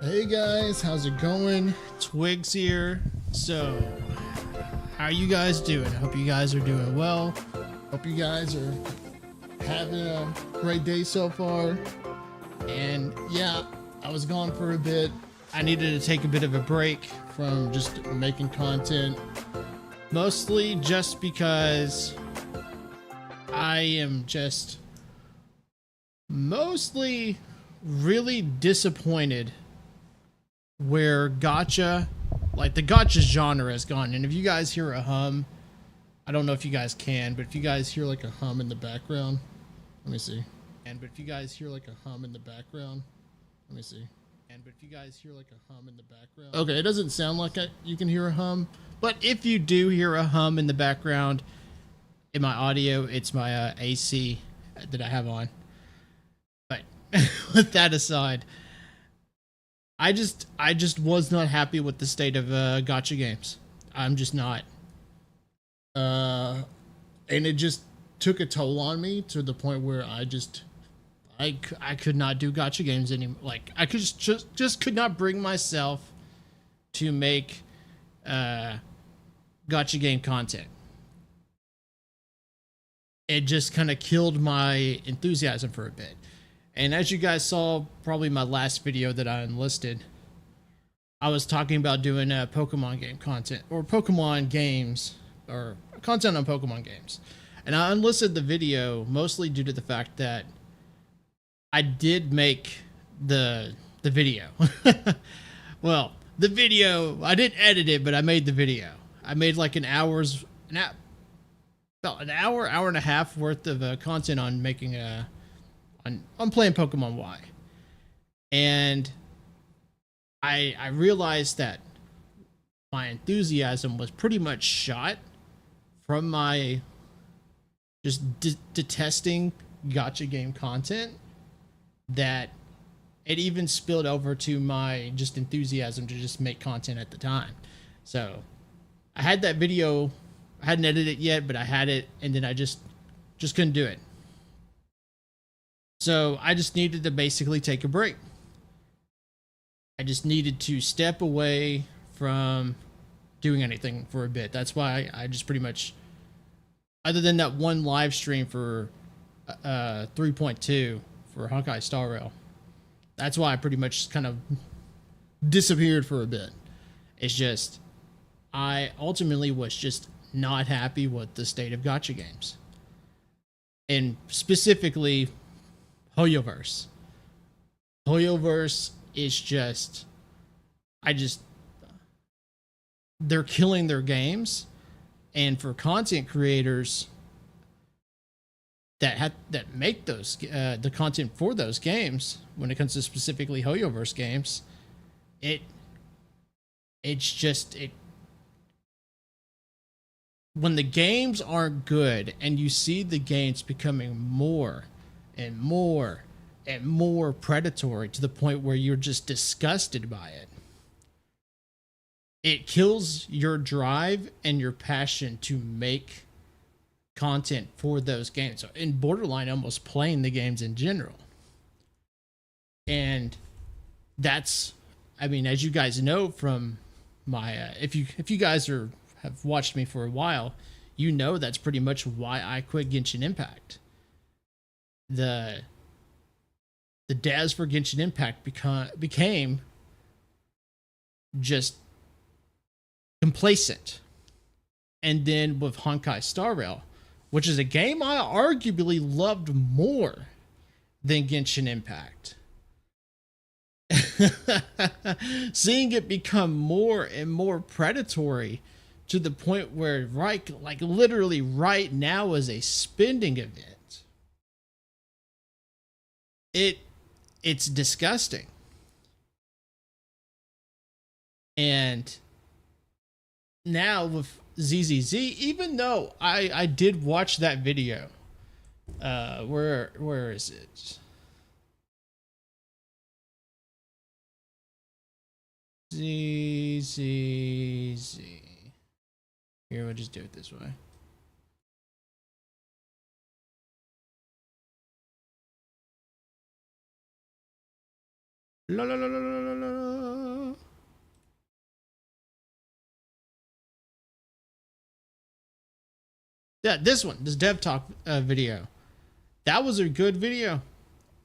Hey guys, how's it going? Twigs here. So, how you guys doing? I hope you guys are doing well. Hope you guys are having a great day so far. And yeah, I was gone for a bit. I needed to take a bit of a break from just making content. Mostly just because I am just mostly really disappointed where gacha, like the gacha genre has gone. And if you guys hear a hum, I don't know if you guys can, but if you guys hear like a hum in the background, let me see. But if you guys hear like a hum in the background, let me see. But if you guys hear like a hum in the background, okay, it doesn't sound like you can hear a hum, but if you do hear a hum in the background in my audio, it's my AC that I have on. But with that aside, I just was not happy with the state of gacha games. I'm just not. And it just took a toll on me to the point where I could not do gacha games anymore. Like I could just could not bring myself to make gacha game content. It just kind of killed my enthusiasm for a bit. And as you guys saw, probably my last video that I unlisted, I was talking about doing Pokemon game content or Pokemon games or content on Pokemon games. And I unlisted the video mostly due to the fact that I did make the video. Well, the video, I didn't edit it, but I made the video. I made like about an hour and a half worth of content on making on playing Pokemon Y. And I realized that my enthusiasm was pretty much shot from my just detesting gacha game content, that it even spilled over to my just enthusiasm to just make content at the time. So I had that video, I hadn't edited it yet, but I had it, and then I just couldn't do it. So I just needed to basically take a break. I just needed to step away from doing anything for a bit. That's why I just pretty much, other than that one live stream for 3.2 for Honkai Star Rail, that's why I pretty much kind of disappeared for a bit. It's just, I ultimately was just not happy with the state of gacha games. And specifically, Hoyoverse. Hoyoverse is just, they're killing their games. And for content creators that make those the content for those games, when it comes to specifically Hoyoverse games, when the games aren't good and you see the games becoming more and more and more predatory to the point where you're just disgusted by it, it kills your drive and your passion to make content for those games. So in borderline, almost playing the games in general. And that's, I mean, as you guys know from my if you guys have watched me for a while, you know that's pretty much why I quit Genshin Impact. The devs for Genshin Impact became just complacent. And then with Honkai Star Rail, which is a game I arguably loved more than Genshin Impact, seeing it become more and more predatory to the point where like literally right now is a spending event. It's disgusting. And now with ZZZ, even though I did watch that video, where is it? ZZZ. Here, we'll just do it this way. La, la, la, la, la, la, la. Yeah, this dev talk video. That was a good video.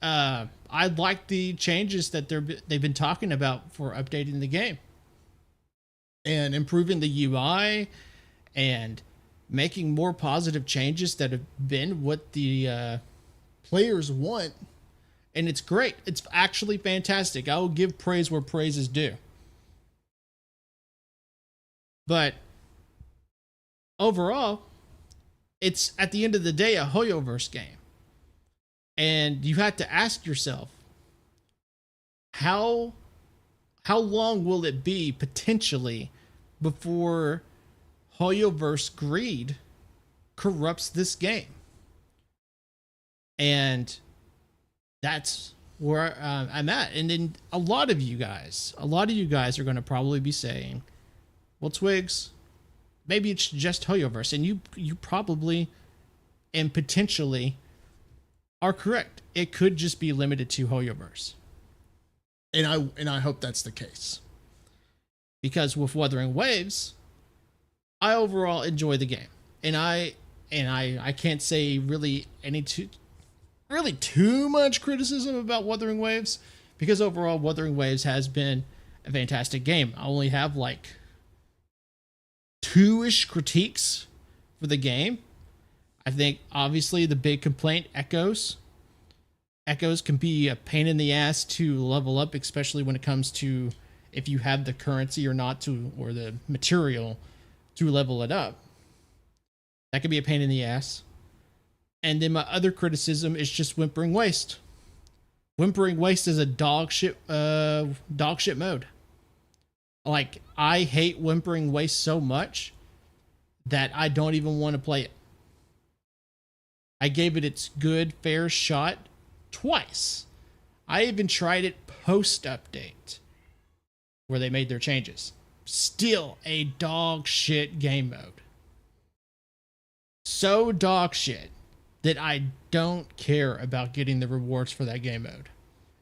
I like the changes that they've been talking about for updating the game and improving the UI and making more positive changes that have been what the players want. And it's great. It's actually fantastic. I will give praise where praise is due. But overall, it's at the end of the day a Hoyoverse game. And you have to ask yourself, how long will it be potentially before Hoyoverse greed corrupts this game? And that's where I'm at. And then a lot of you guys are going to probably be saying, well, Twigs, maybe it's just Hoyoverse. And you probably and potentially are correct. It could just be limited to Hoyoverse. And I hope that's the case. Because with Wuthering Waves, I overall enjoy the game. And I can't say really too much criticism about Wuthering Waves, because overall Wuthering Waves has been a fantastic game. I only have like 2-ish critiques for the game. I think obviously the big complaint, echoes. Echoes can be a pain in the ass to level up, especially when it comes to if you have the currency or not to, or the material to level it up. That can be a pain in the ass. And then my other criticism is just Whimpering Waste. Whimpering Waste is a dog shit mode. Like, I hate Whimpering Waste so much that I don't even want to play it. I gave it its good, fair shot twice. I even tried it post-update, where they made their changes. Still a dog shit game mode. So dog shit that I don't care about getting the rewards for that game mode.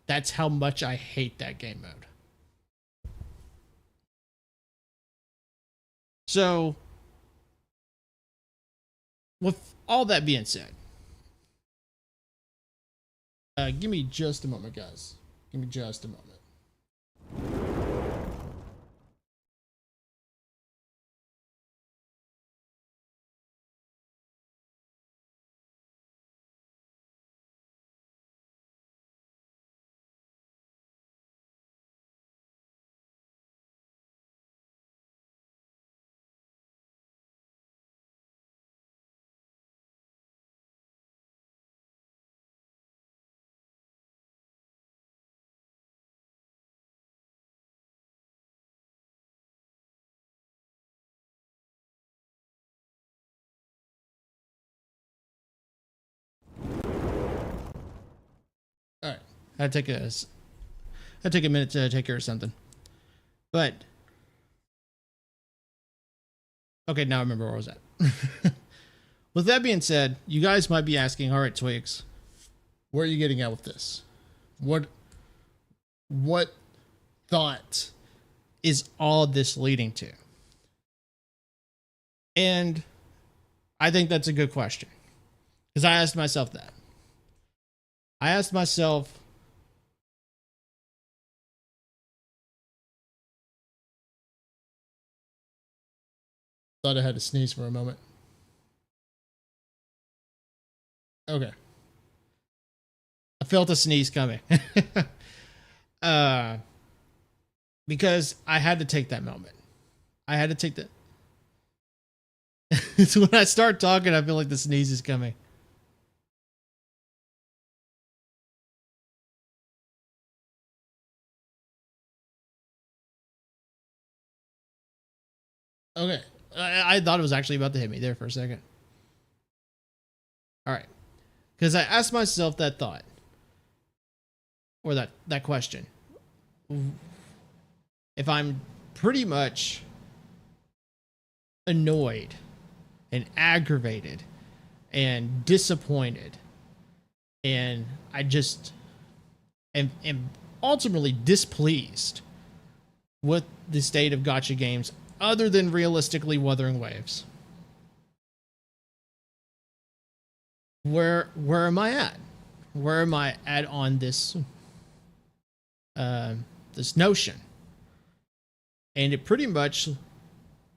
That's how much I hate that game mode. So, with all that being said, give me just a moment, guys. Give me just a moment. All right, I'd take a minute to take care of something. But okay, now I remember where I was at. With that being said, you guys might be asking, all right, Twigs, where are you getting at with this? What thought is all this leading to? And I think that's a good question, because I asked myself that. I asked myself, thought I had to sneeze for a moment. Okay. I felt a sneeze coming. Because I had to take that moment. I had to take that. It's when I start talking, I feel like the sneeze is coming. Okay. I thought it was actually about to hit me there for a second. All right. Because I asked myself that thought, or that question. If I'm pretty much annoyed and aggravated and disappointed, and I just am ultimately displeased with the state of gacha games, other than realistically Wuthering Waves. Where am I at? Where am I at on this this notion? And it pretty much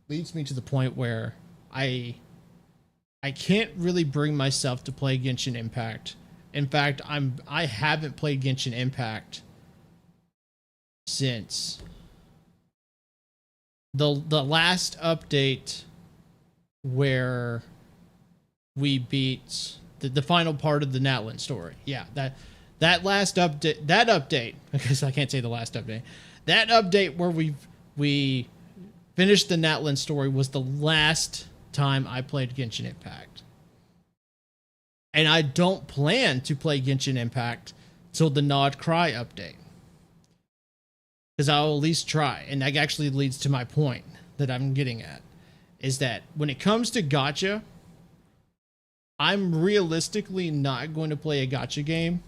leads me to the point where I can't really bring myself to play Genshin Impact. In fact, I haven't played Genshin Impact since the last update where we beat the final part of the Natlan story. Yeah, that last update, because I can't say the last update. That update where we finished the Natlan story was the last time I played Genshin Impact. And I don't plan to play Genshin Impact till the Nod Cry update, because I'll at least try. And that actually leads to my point that I'm getting at, is that when it comes to gacha, I'm realistically not going to play a gacha game.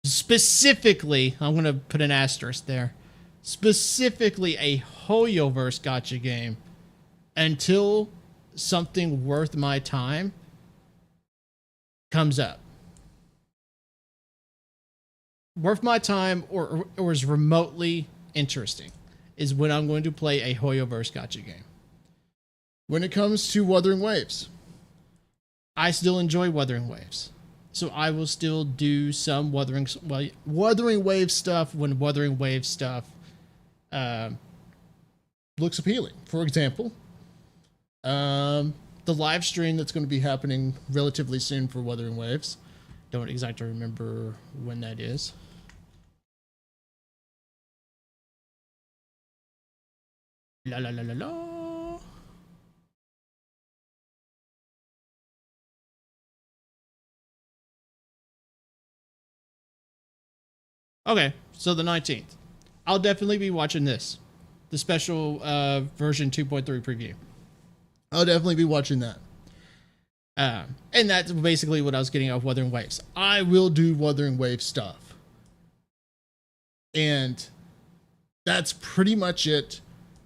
Specifically, I'm going to put an asterisk there, specifically a Hoyoverse gacha game, until something worth my time comes up. Worth my time or is remotely interesting is when I'm going to play a Hoyoverse gacha game. When it comes to Wuthering Waves, I still enjoy Wuthering Waves. So I will still do some Wuthering Wave stuff when Wuthering Wave stuff looks appealing. For example, the live stream that's going to be happening relatively soon for Wuthering Waves. Don't exactly remember when that is. La la la la la. Okay, so the 19th. I'll definitely be watching this. The special version 2.3 preview. I'll definitely be watching that. And that's basically what I was getting off Wuthering Waves. I will do Wuthering Waves stuff. And that's pretty much it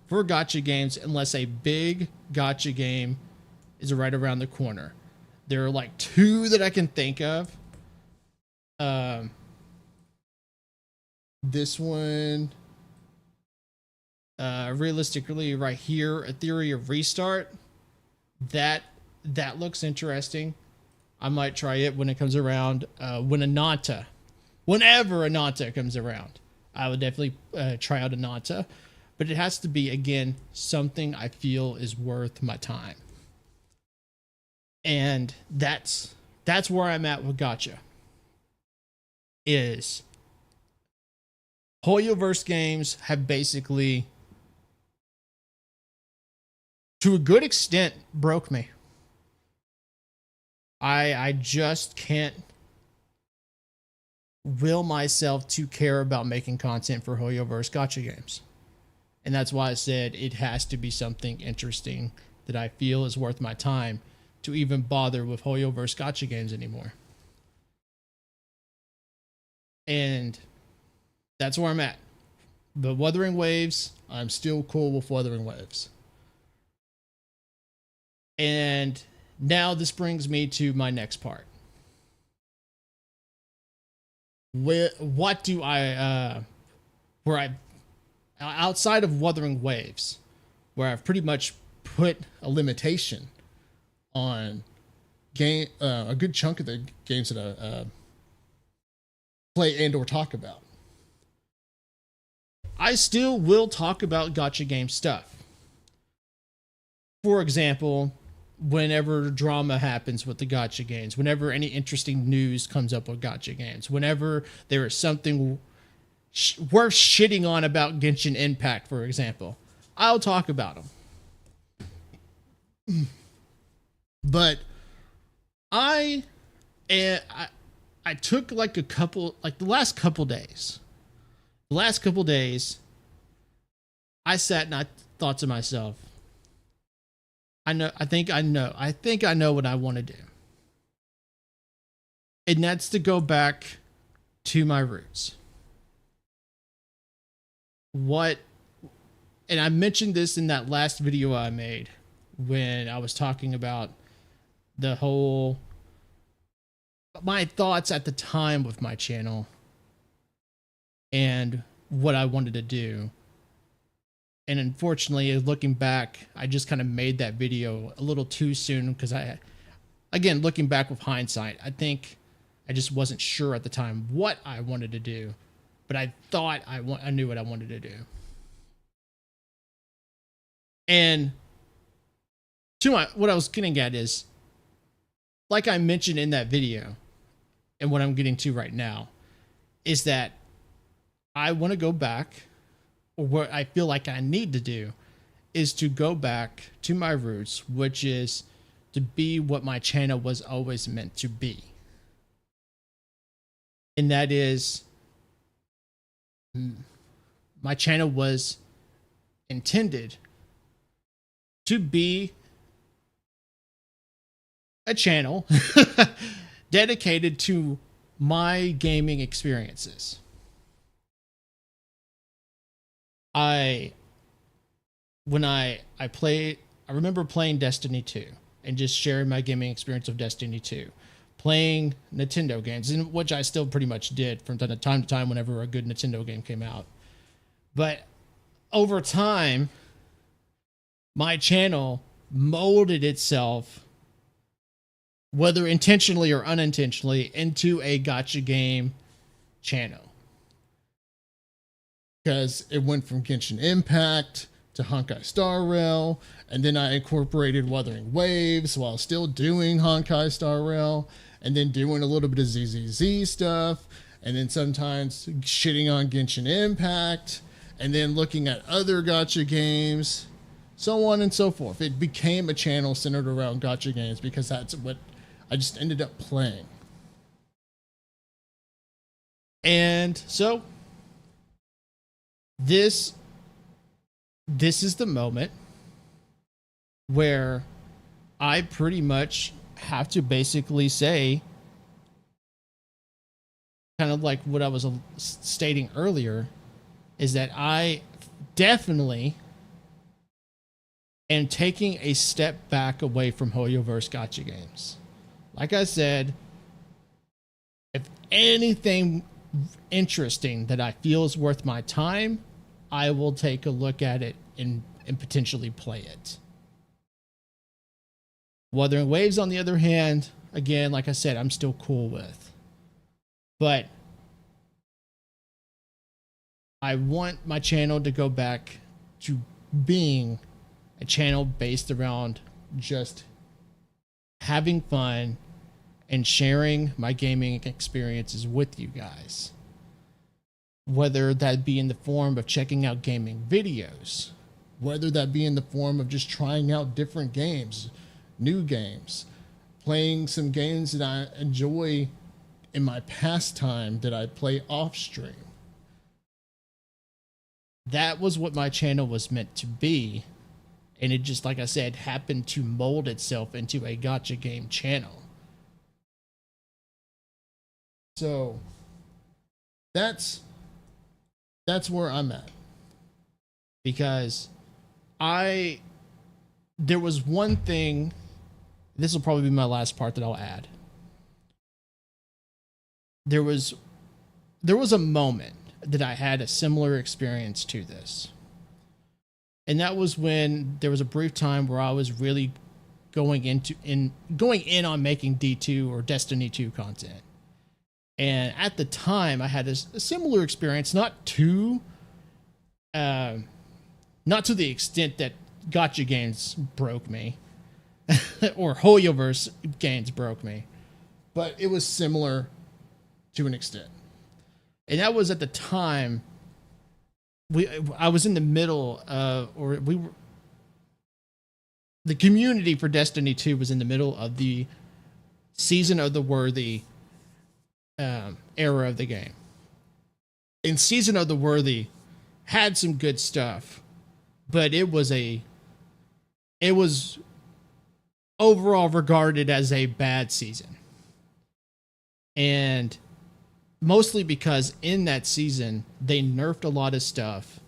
for gacha games, unless a big gacha game is right around the corner. There are like two that I can think of. This one, realistically, right here, A Theory of Restart. That looks interesting. I might try it when it comes around. Whenever Ananta comes around, I would definitely try out Ananta. But it has to be, again, something I feel is worth my time. And that's where I'm at with gacha. Is Hoyoverse games have basically, to a good extent, broke me. I just can't will myself to care about making content for Hoyoverse gacha games. And that's why I said it has to be something interesting that I feel is worth my time to even bother with Hoyoverse gacha games anymore. And that's where I'm at. But Wuthering Waves, I'm still cool with Wuthering Waves. And now this brings me to my next part. What do I, outside of Wuthering Waves, where I've pretty much put a limitation on a good chunk of the games that I play and or talk about. I still will talk about gacha game stuff. For example, whenever drama happens with the gacha games, whenever any interesting news comes up with gacha games, whenever there is something worth shitting on about Genshin Impact, for example, I'll talk about them. But I took like the last couple days. The last couple days, I sat and I thought to myself, I think I know what I want to do. And that's to go back to my roots. What, and I mentioned this in that last video I made when I was talking about the whole, my thoughts at the time with my channel and what I wanted to do. And unfortunately, looking back, I just kind of made that video a little too soon because again, looking back with hindsight, I think I just wasn't sure at the time what I wanted to do, but I thought I knew what I wanted to do. And what I was getting at is, like I mentioned in that video, and what I'm getting to right now, is that I want to go back, or what I feel like I need to do is to go back to my roots, which is to be what my channel was always meant to be. And that is, my channel was intended to be a channel dedicated to my gaming experiences. I remember playing Destiny 2 and just sharing my gaming experience of Destiny 2, playing Nintendo games, in which I still pretty much did from time to time whenever a good Nintendo game came out. But over time, my channel molded itself, whether intentionally or unintentionally, into a gacha game channel. Because it went from Genshin Impact to Honkai Star Rail, and then I incorporated Wuthering Waves while still doing Honkai Star Rail, and then doing a little bit of ZZZ stuff, and then sometimes shitting on Genshin Impact, and then looking at other gacha games, so on and so forth. It became a channel centered around gacha games because that's what I just ended up playing. And so this is the moment where I pretty much have to basically say, kind of like what I was stating earlier, is that I definitely am taking a step back away from Hoyoverse gacha games. Like I said, if anything interesting that I feel is worth my time, I will take a look at it and potentially play it. Wuthering Waves, on the other hand, again, like I said, I'm still cool with. But I want my channel to go back to being a channel based around just having fun and sharing my gaming experiences with you guys. Whether that be in the form of checking out gaming videos, whether that be in the form of just trying out different games, new games, playing some games that I enjoy in my pastime that I play off stream. That was what my channel was meant to be. And it just, like I said, happened to mold itself into a gacha game channel. So that's where I'm at. Because there was one thing, this will probably be my last part that I'll add. There was a moment that I had a similar experience to this. And that was when there was a brief time where I was really going in on making D2 or Destiny 2 content. And at the time I had a similar experience, not to the extent that gacha games broke me or Hoyoverse games broke me, but it was similar to an extent. And that was at the time I was in the middle of, the community for Destiny 2 was in the middle of the Season of the Worthy era of the game. And Season of the Worthy had some good stuff, but it was overall regarded as a bad season. And mostly because in that season they nerfed a lot of stuff.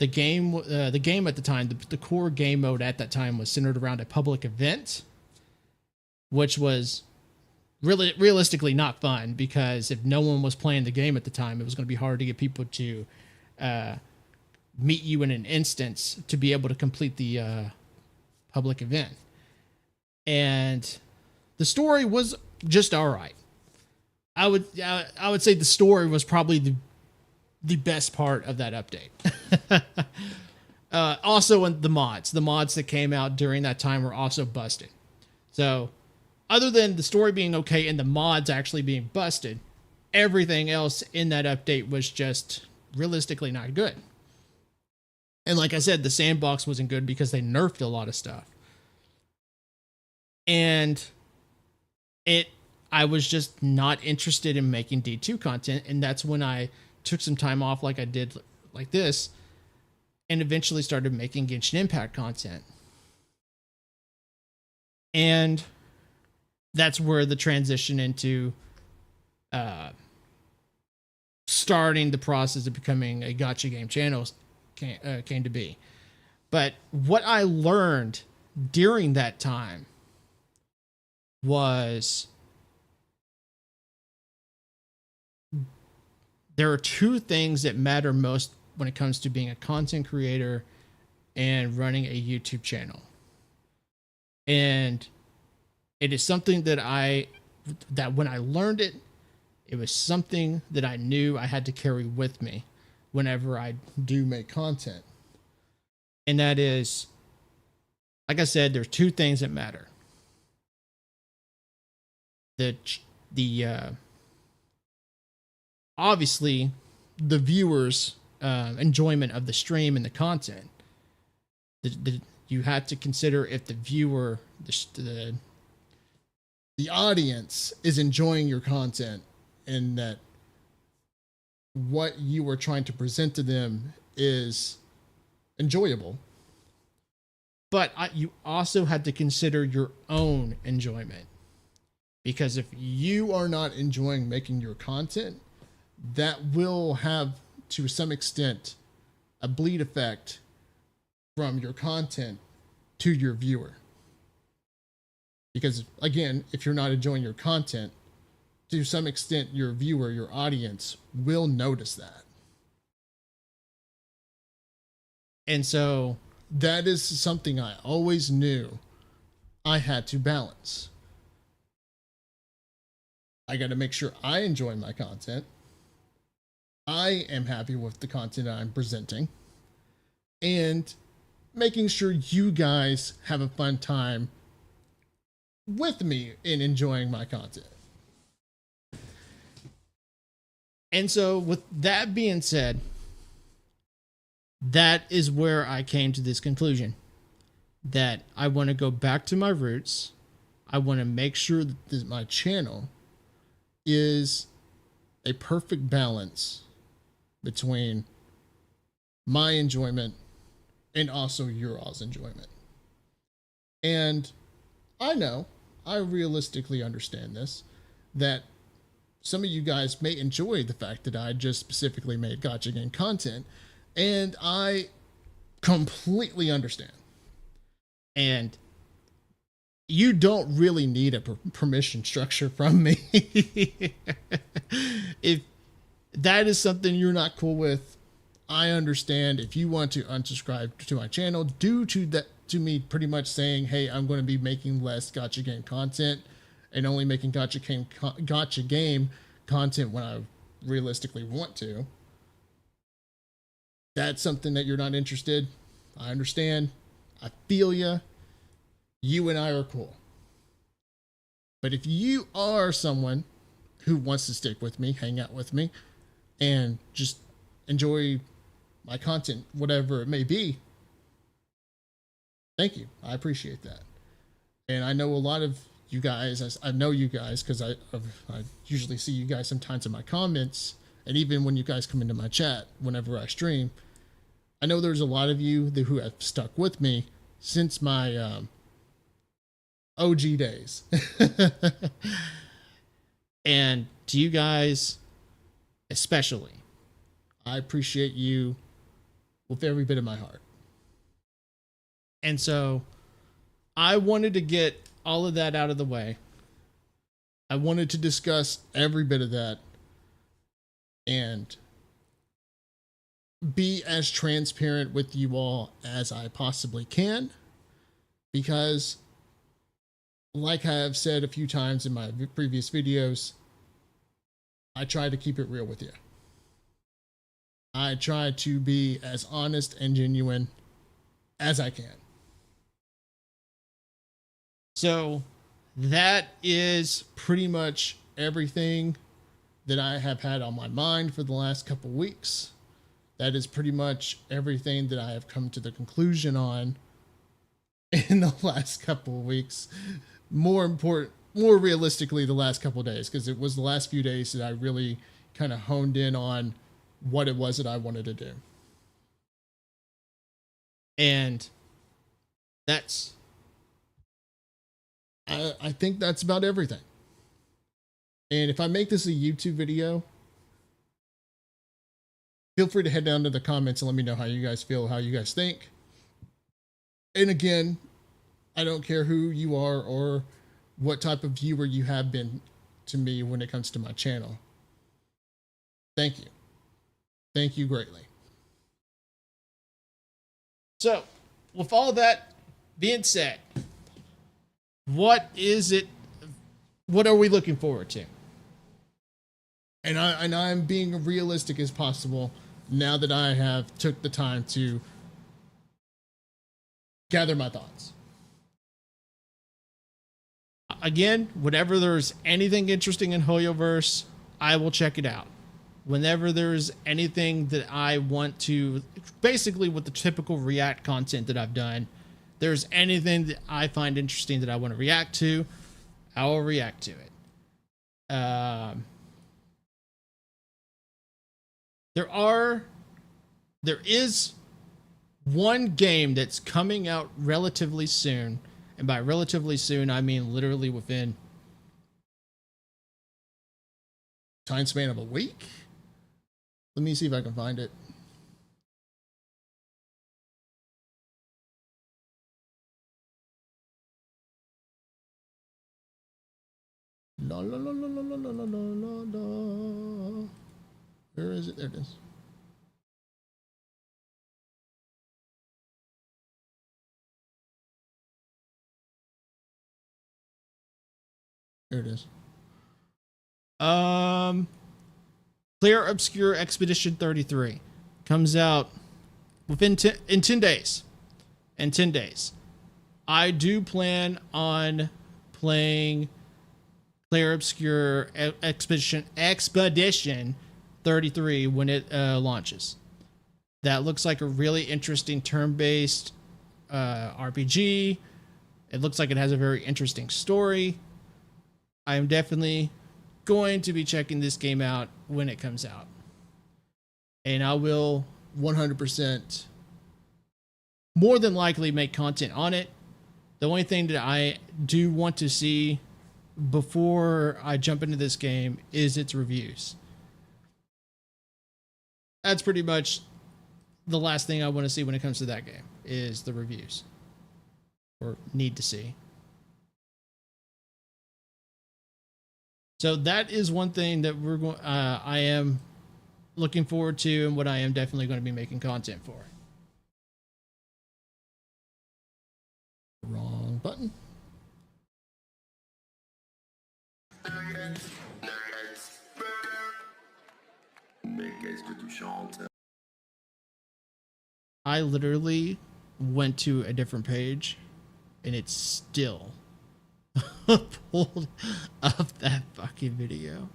The game at the time, the core game mode at that time was centered around a public event, which was really realistically not fun because if no one was playing the game at the time, it was going to be hard to get people to meet you in an instance to be able to complete the public event. And the story was just all right. I would say the story was probably the best part of that update. Also, the mods that came out during that time were also busted. So, other than the story being okay and the mods actually being busted, everything else in that update was just realistically not good. And like I said, the sandbox wasn't good because they nerfed a lot of stuff. And I was just not interested in making D2 content, and that's when I took some time off like I did like this and eventually started making Genshin Impact content. And that's where the transition into starting the process of becoming a gacha game channel came to be. But what I learned during that time was there are two things that matter most when it comes to being a content creator and running a YouTube channel. And it is something that when I learned it, it was something that I knew I had to carry with me whenever I do make content. And that is, like I said, there's two things that matter. Obviously the viewers' enjoyment of the stream and the content. You have to consider if the viewer, the audience is enjoying your content and that what you are trying to present to them is enjoyable. But you also have to consider your own enjoyment. Because if you are not enjoying making your content, that will have, to some extent, a bleed effect from your content to your viewer. Because, again, if you're not enjoying your content, to some extent, your viewer, your audience, will notice that. And so that is something I always knew I had to balance. I got to make sure I enjoy my content. I am happy with the content I'm presenting. And making sure you guys have a fun time with me in enjoying my content. And so with that being said, that is where I came to this conclusion that I want to go back to my roots. I want to make sure that my channel is a perfect balance between my enjoyment and also your all's enjoyment. And I realistically understand this, that some of you guys may enjoy the fact that I just specifically made gacha game content, and I completely understand. And you don't really need a permission structure from me. If that is something you're not cool with, I understand. If you want to unsubscribe to my channel due to that, to me pretty much saying, hey, I'm going to be making less gacha game content and only making gacha game content when I realistically want to, that's something that you're not interested. I understand. I feel you. You and I are cool. But if you are someone who wants to stick with me, hang out with me, and just enjoy my content, whatever it may be, thank you. I appreciate that. And I know a lot of you guys, I know you guys because I usually see you guys sometimes in my comments, and even when you guys come into my chat whenever I stream, I know there's a lot of you who have stuck with me since my OG days. And to you guys, especially. I appreciate you with every bit of my heart. And so I wanted to get all of that out of the way. I wanted to discuss every bit of that and be as transparent with you all as I possibly can, because like I have said a few times in my previous videos, I try to keep it real with you. I try to be as honest and genuine as I can. So that is pretty much everything that I have had on my mind for the last couple weeks. That is pretty much everything that I have come to the conclusion on in the last couple of weeks. More realistically, the last couple of days, because it was the last few days that I really kind of honed in on what it was that I wanted to do. And that's, I think that's about everything. And if I make this a YouTube video, feel free to head down to the comments and let me know how you guys feel, how you guys think. And again, I don't care who you are or what type of viewer you have been to me when it comes to my channel. Thank you. Thank you greatly. So, with all that being said, what are we looking forward to? And I'm being realistic as possible now that I have took the time to gather my thoughts. Again, whenever there's anything interesting in Hoyoverse, I will check it out. Whenever there's anything that I want to, basically with the typical React content that I've done, there's anything that I find interesting that I want to react to, I will react to it. There is one game that's coming out relatively soon, and by relatively soon, I mean literally within time span of a week. Let me see if I can find it. La la la la la la la la la la. Where is it? There it is. There it is. Clair Obscur Expedition 33 comes out within 10 days. In 10 days. I do plan on playing Clair Obscur Expedition 33 when it launches. That looks like a really interesting turn-based RPG. It looks like it has a very interesting story. I am definitely going to be checking this game out when it comes out. And I will 100% more than likely make content on it. The only thing that I do want to see before I jump into this game is its reviews. That's pretty much the last thing I want to see when it comes to that game is the reviews, or need to see. So that is one thing that I am looking forward to, and what I am definitely going to be making content for. Wrong button. I literally went to a different page and it's still pulled up that fucking video.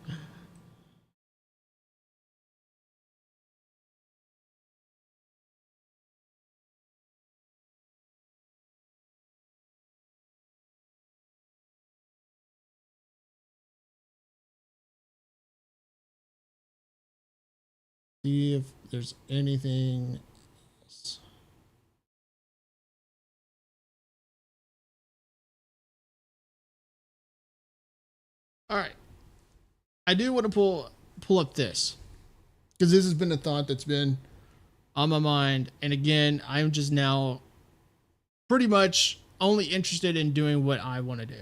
See if there's anything else. All right. I do want to pull up this. because this has been a thought that's been on my mind. And again, I'm just now pretty much only interested in doing what I want to do.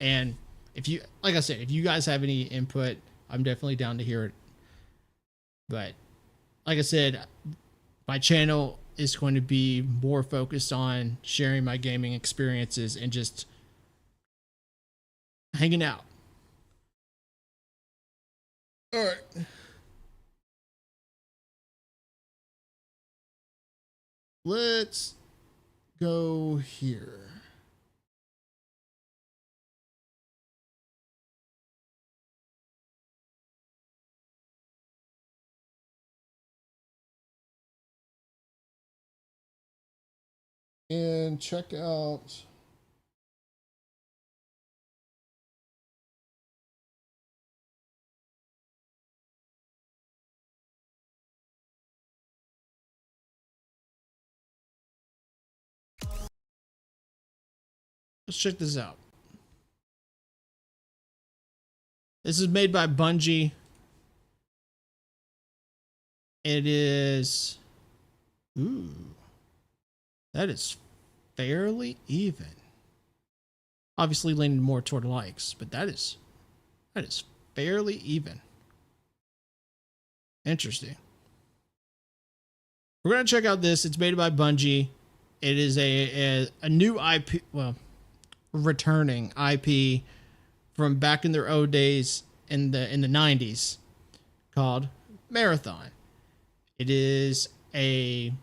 And if you, like I said, if you guys have any input, I'm definitely down to hear it. But like I said, my channel is going to be more focused on sharing my gaming experiences and just hanging out. All right. Let's go here. And check out let's check this out. This is made by Bungie. It is, ooh, that is fairly even. Obviously leaning more toward likes, but that is fairly even. Interesting. We're gonna check out this. It's made by Bungie. It is a new IP, well, returning IP from back in their old days in the 90s, called Marathon. It is a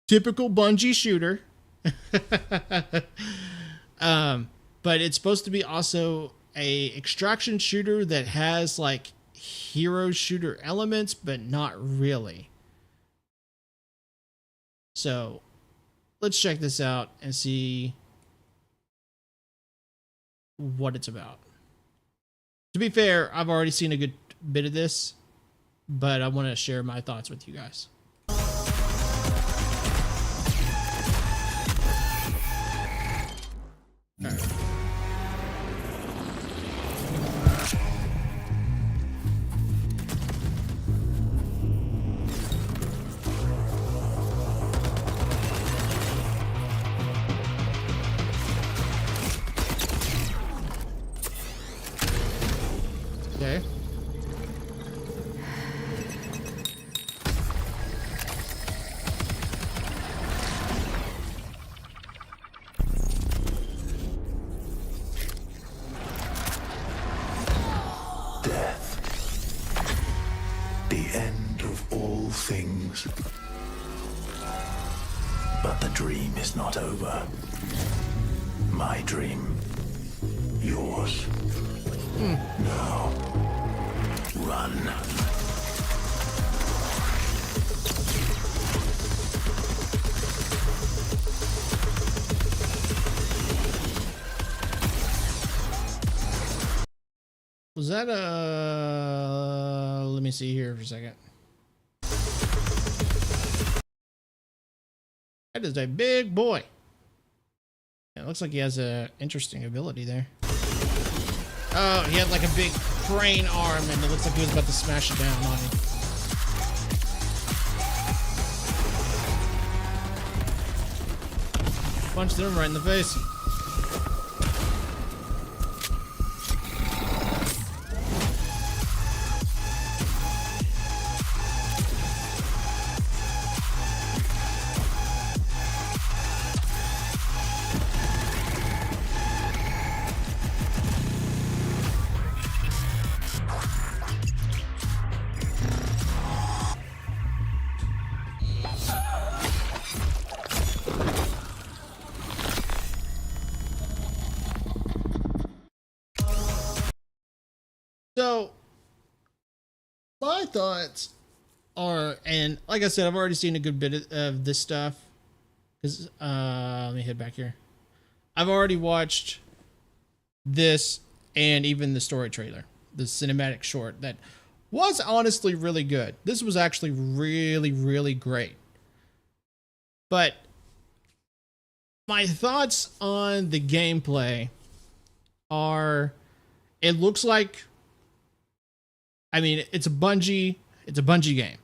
typical Bungie shooter. But it's supposed to be also a extraction shooter that has like hero shooter elements, but not really. So let's check this out and see what it's about. To be fair, I've already seen a good bit of this, but I want to share my thoughts with you guys. All right. Okay. The end of all things. But the dream is not over. My dream. Yours. Now. Run. Was that a... Let me see here for a second. That is a big boy. It looks like he has a interesting ability there. Oh, he had like a big crane arm and it looks like he was about to smash it down on him. Punched him right in the face. So, my thoughts are, and like I said, I've already seen a good bit of this stuff. Cause, let me head back here. I've already watched this and even the story trailer, the cinematic short that was honestly really good. This was actually really, really great. But my thoughts on the gameplay are, it looks like I mean, it's a Bungie game.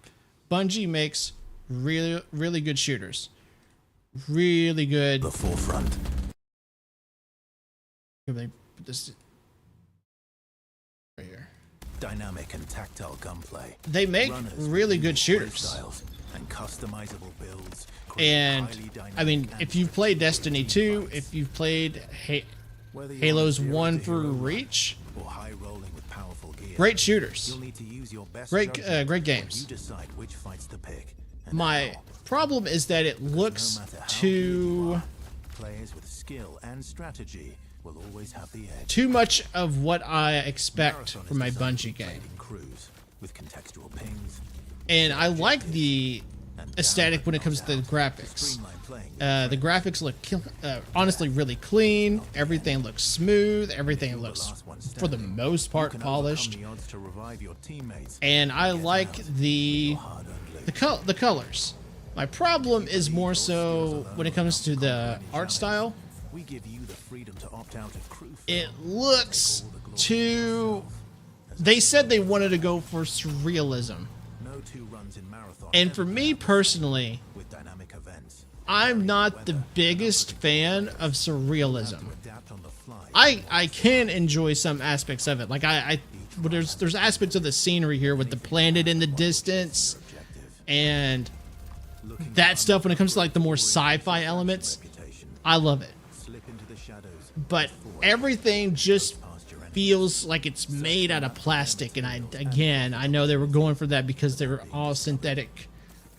Bungie makes really good shooters. Really good. The forefront. Let me put this right here. Dynamic and tactile gunplay. They make really good shooters. Styles and customizable builds. And I mean, if you've played Destiny 2, if you've played Halos 1 through Reach, or high rolling with powerful gear, great shooters. you'll need to use your best Great judgment great when games. you decide which fights to pick. And My how. problem is that it looks No matter how too players with skill and strategy will always have the edge. too much of what I expect Marathon is from my designed to be Bungie game. played in crews with contextual pings. And I like the aesthetic when it comes to the graphics. Streamline playing. The graphics look honestly really clean. Everything looks smooth. Everything looks, for the most part, can polished. overcome the odds to revive your teammates. And I like the colors. My problem is more so when it comes to the art style. We give you the freedom to opt out of crew. It looks too. They said they wanted to go for surrealism. No two runs in marathon. And for me personally, with dynamic events, I'm not the biggest fan of surrealism. adapt on the fly. I can enjoy some aspects of it. Like but there's aspects of the scenery here with the planet in the distance and that stuff when it comes to like the more sci-fi elements. I love it. Slip into the shadows. But everything just feels like it's made out of plastic, and I know they were going for that because they were all synthetic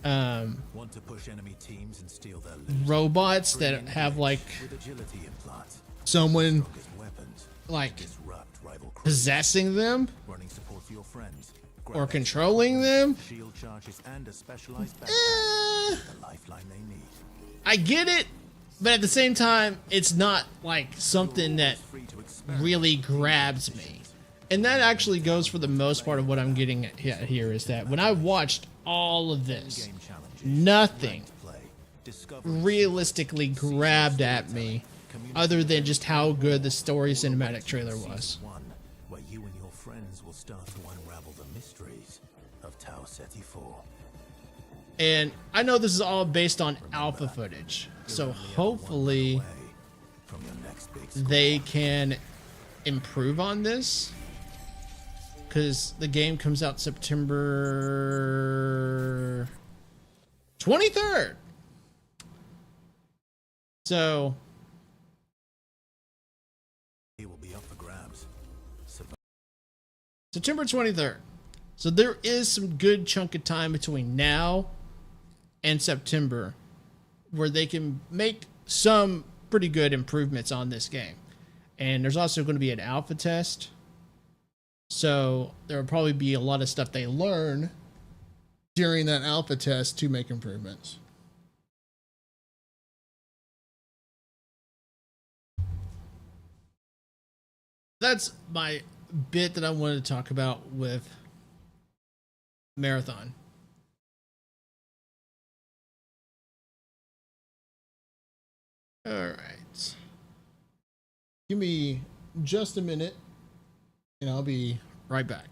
Want to push enemy teams and steal their loot robots that have like with agility implants. someone Focused weapons. like Disrupt rival crews. possessing them Running support for your friends. or controlling them. Shield charges and a specialized backpack. Eh, The lifeline they need. I get it, but at the same time, it's not like something that Free to experiment. really grabs me. And that actually goes for the most part of what I'm getting at here is that when I watched all of this, Game challenges. nothing Play. Discover. realistically grabbed at me other than just how good the story cinematic trailer was. One, where you and your friends will start to unravel the mysteries of Tau Ceti 4. And I know this is all based on alpha footage, so hopefully From your next big score. they can improve on this, because the game comes out September 23rd. So It will be up for grabs. September 23rd. So there is some good chunk of time between now and September where they can make some pretty good improvements on this game. And there's also going to be an alpha test. So there will probably be a lot of stuff they learn during that alpha test to make improvements. That's my bit that I wanted to talk about with Marathon. All right. Give me just a minute and I'll be right back.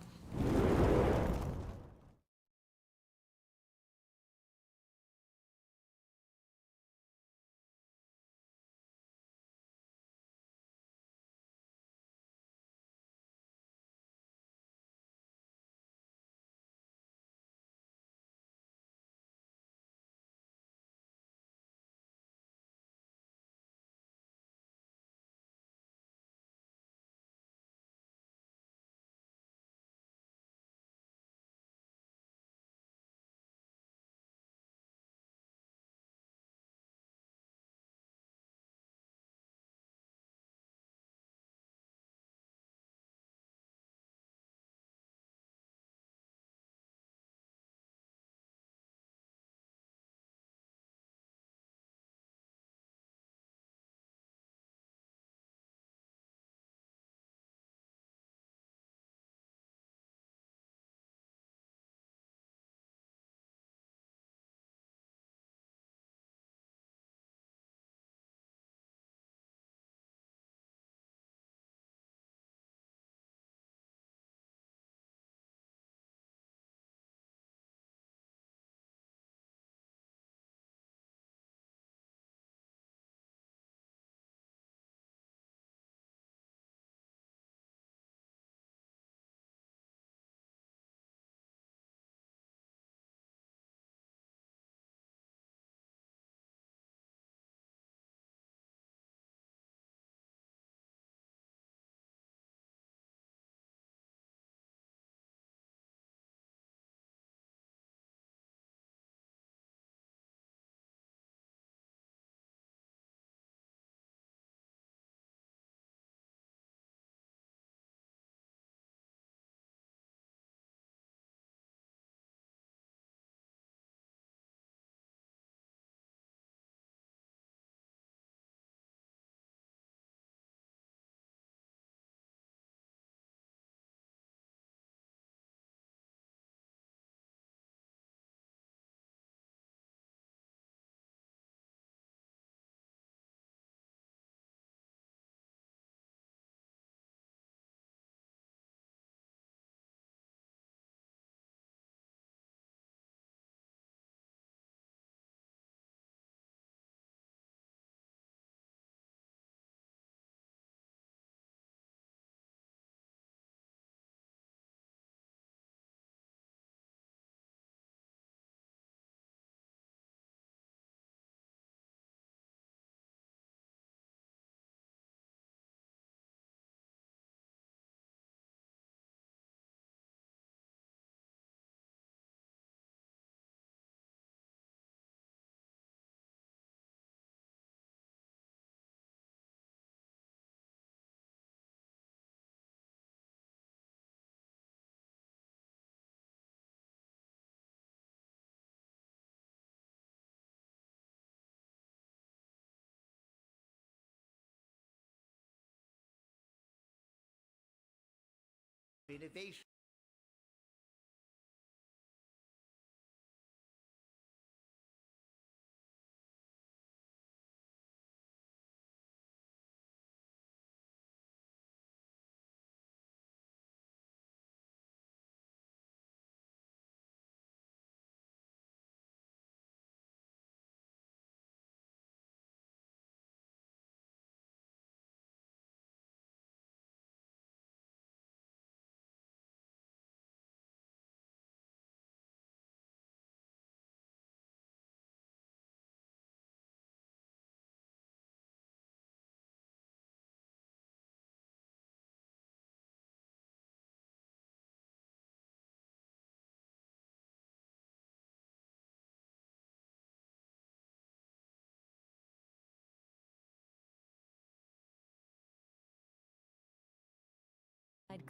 innovation.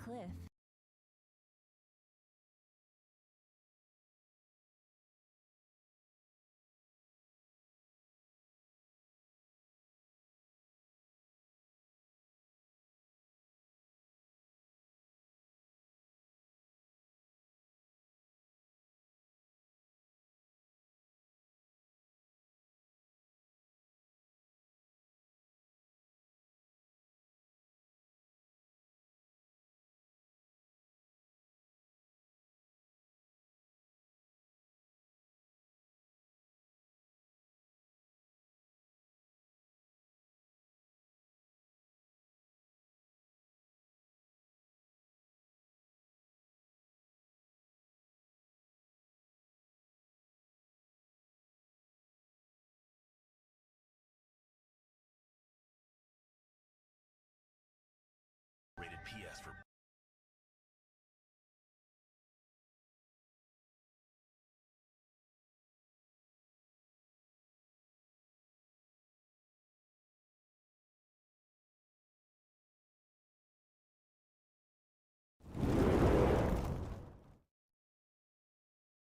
Cliff. Rated PS for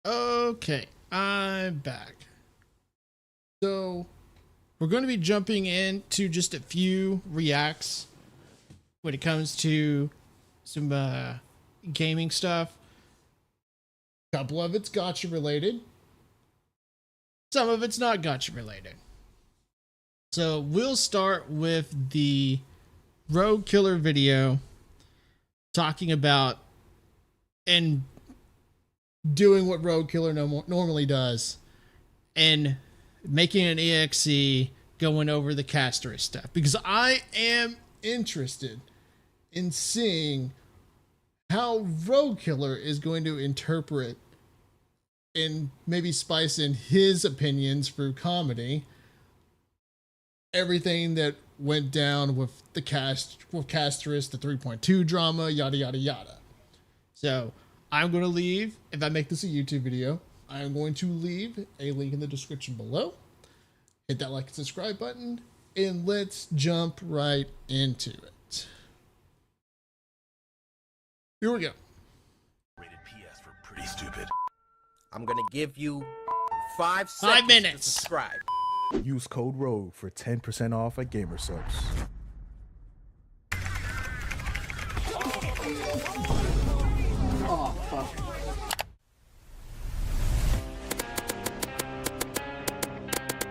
Okay, I'm back. So we're going to be jumping into just a few reacts when it comes to some gaming stuff. A couple of it's gotcha related. Some of it's not gotcha related. So we'll start with the Rogue Killer video talking about and doing what Rogue Killer normally does and making an EXE going over the Castorus stuff, because I am interested in seeing how Rogue Killer is going to interpret and maybe spice in his opinions for comedy everything that went down with the Castorus, the 3.2 drama, yada yada yada. So I'm going to leave, if I make this a YouTube video, I'm going to leave a link in the description below. Hit that like and subscribe button, and let's jump right into it. Here we go. rated PS for pretty stupid. I'm gonna give you 5 seconds 5 minutes. to subscribe. Use code ROGUE for 10% off at Gamersubs. Oh, fuck.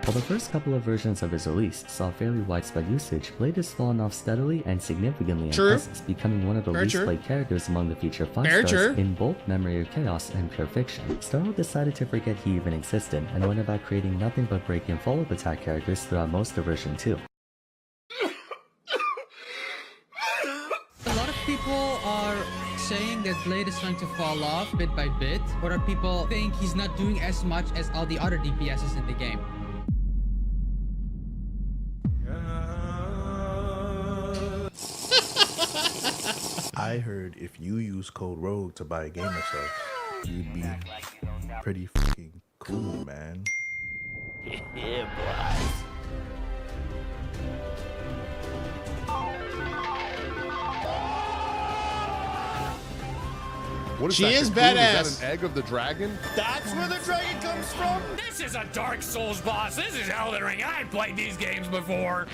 While the first couple of versions of his release saw fairly widespread usage, Blade has fallen off steadily and significantly True. in presence, becoming one of the Very least true. played characters among the feature 5 Very stars true. in both Memory of Chaos and Pure Fiction. Starro decided to forget he even existed and went about creating nothing but break and follow-up attack characters throughout most of version 2. A lot of people are saying that Blade is trying to fall off bit by bit, but other people think he's not doing as much as all the other DPSs in the game. I heard if you use code ROGUE to buy Gamersubs, you'd be pretty fucking cool, man. Yeah, boy. What is She that, is Cocoon? badass. Is that an egg of the dragon? That's where the dragon comes from? This is a Dark Souls boss. This is Elden Ring. I've played these games before.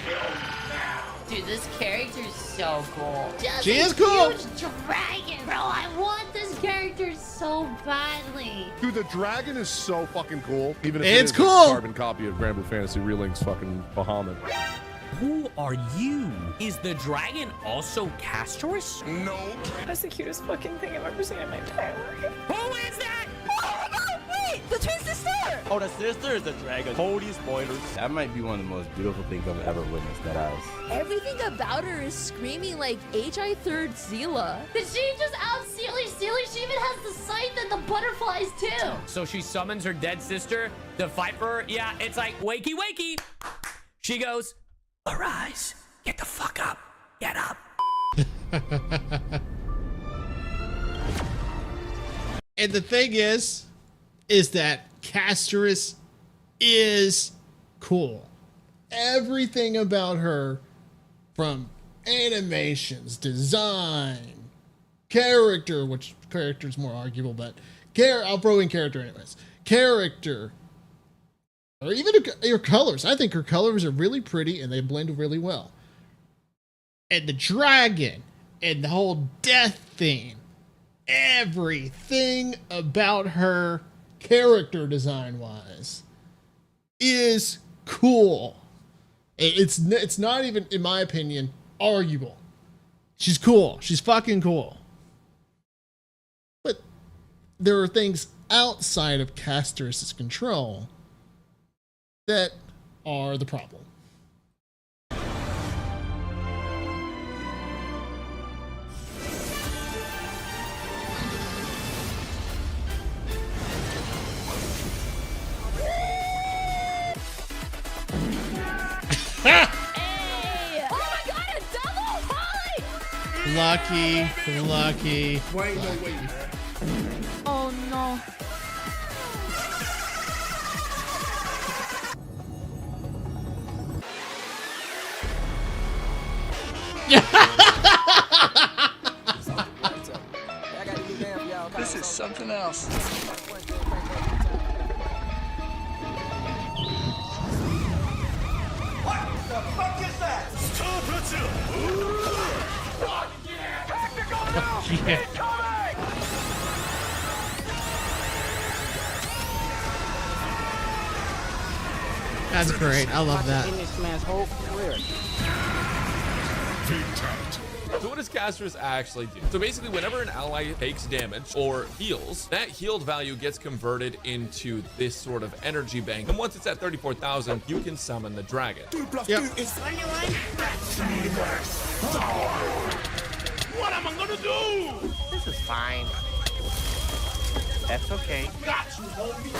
Dude, this character's so cool. Just She a is cool. Huge dragon, bro. I want this character so badly. Dude, the dragon is so fucking cool. Even if It's it is cool. a carbon copy of Grand Blue Fantasy Relink's fucking Bahamut. Who are you? Is the dragon also Castorus? No. That's the cutest fucking thing I've ever seen in my entire life. Who is that? Oh my god, wait! The twin sister! Oh, the sister is the dragon. Holy spoilers. That might be one of the most beautiful things I've ever witnessed, that eyes. Everything about her is screaming like HI third Zila. Did she just out Sealy? Sealy, she even has the sight that the butterflies too. So she summons her dead sister to fight for her? Yeah, it's like, wakey, wakey. She goes, arise. Get the fuck up. Get up. And the thing is that Castorus is cool. Everything about her, from animations, design, character, which character's more arguable, but I'll throw in character anyways. Character, or even her colors. I think her colors are really pretty and they blend really well. And the dragon and the whole death theme, everything about her character design wise is cool. It's not even, in my opinion, arguable. She's cool. She's fucking cool. But there are things outside of Castor's control that are the problem. Hey! Oh my god, a double! Holy! Lucky. Wait, no, wait. Oh no. This is something else. Yeah. That's great. I love that. So what does Castorus actually do? So basically, whenever an ally takes damage or heals, that healed value gets converted into this sort of energy bank. And once it's at 34,000, you can summon the dragon. 2 + 2 is... What am I gonna do? This is fine. That's okay. Got you, homie.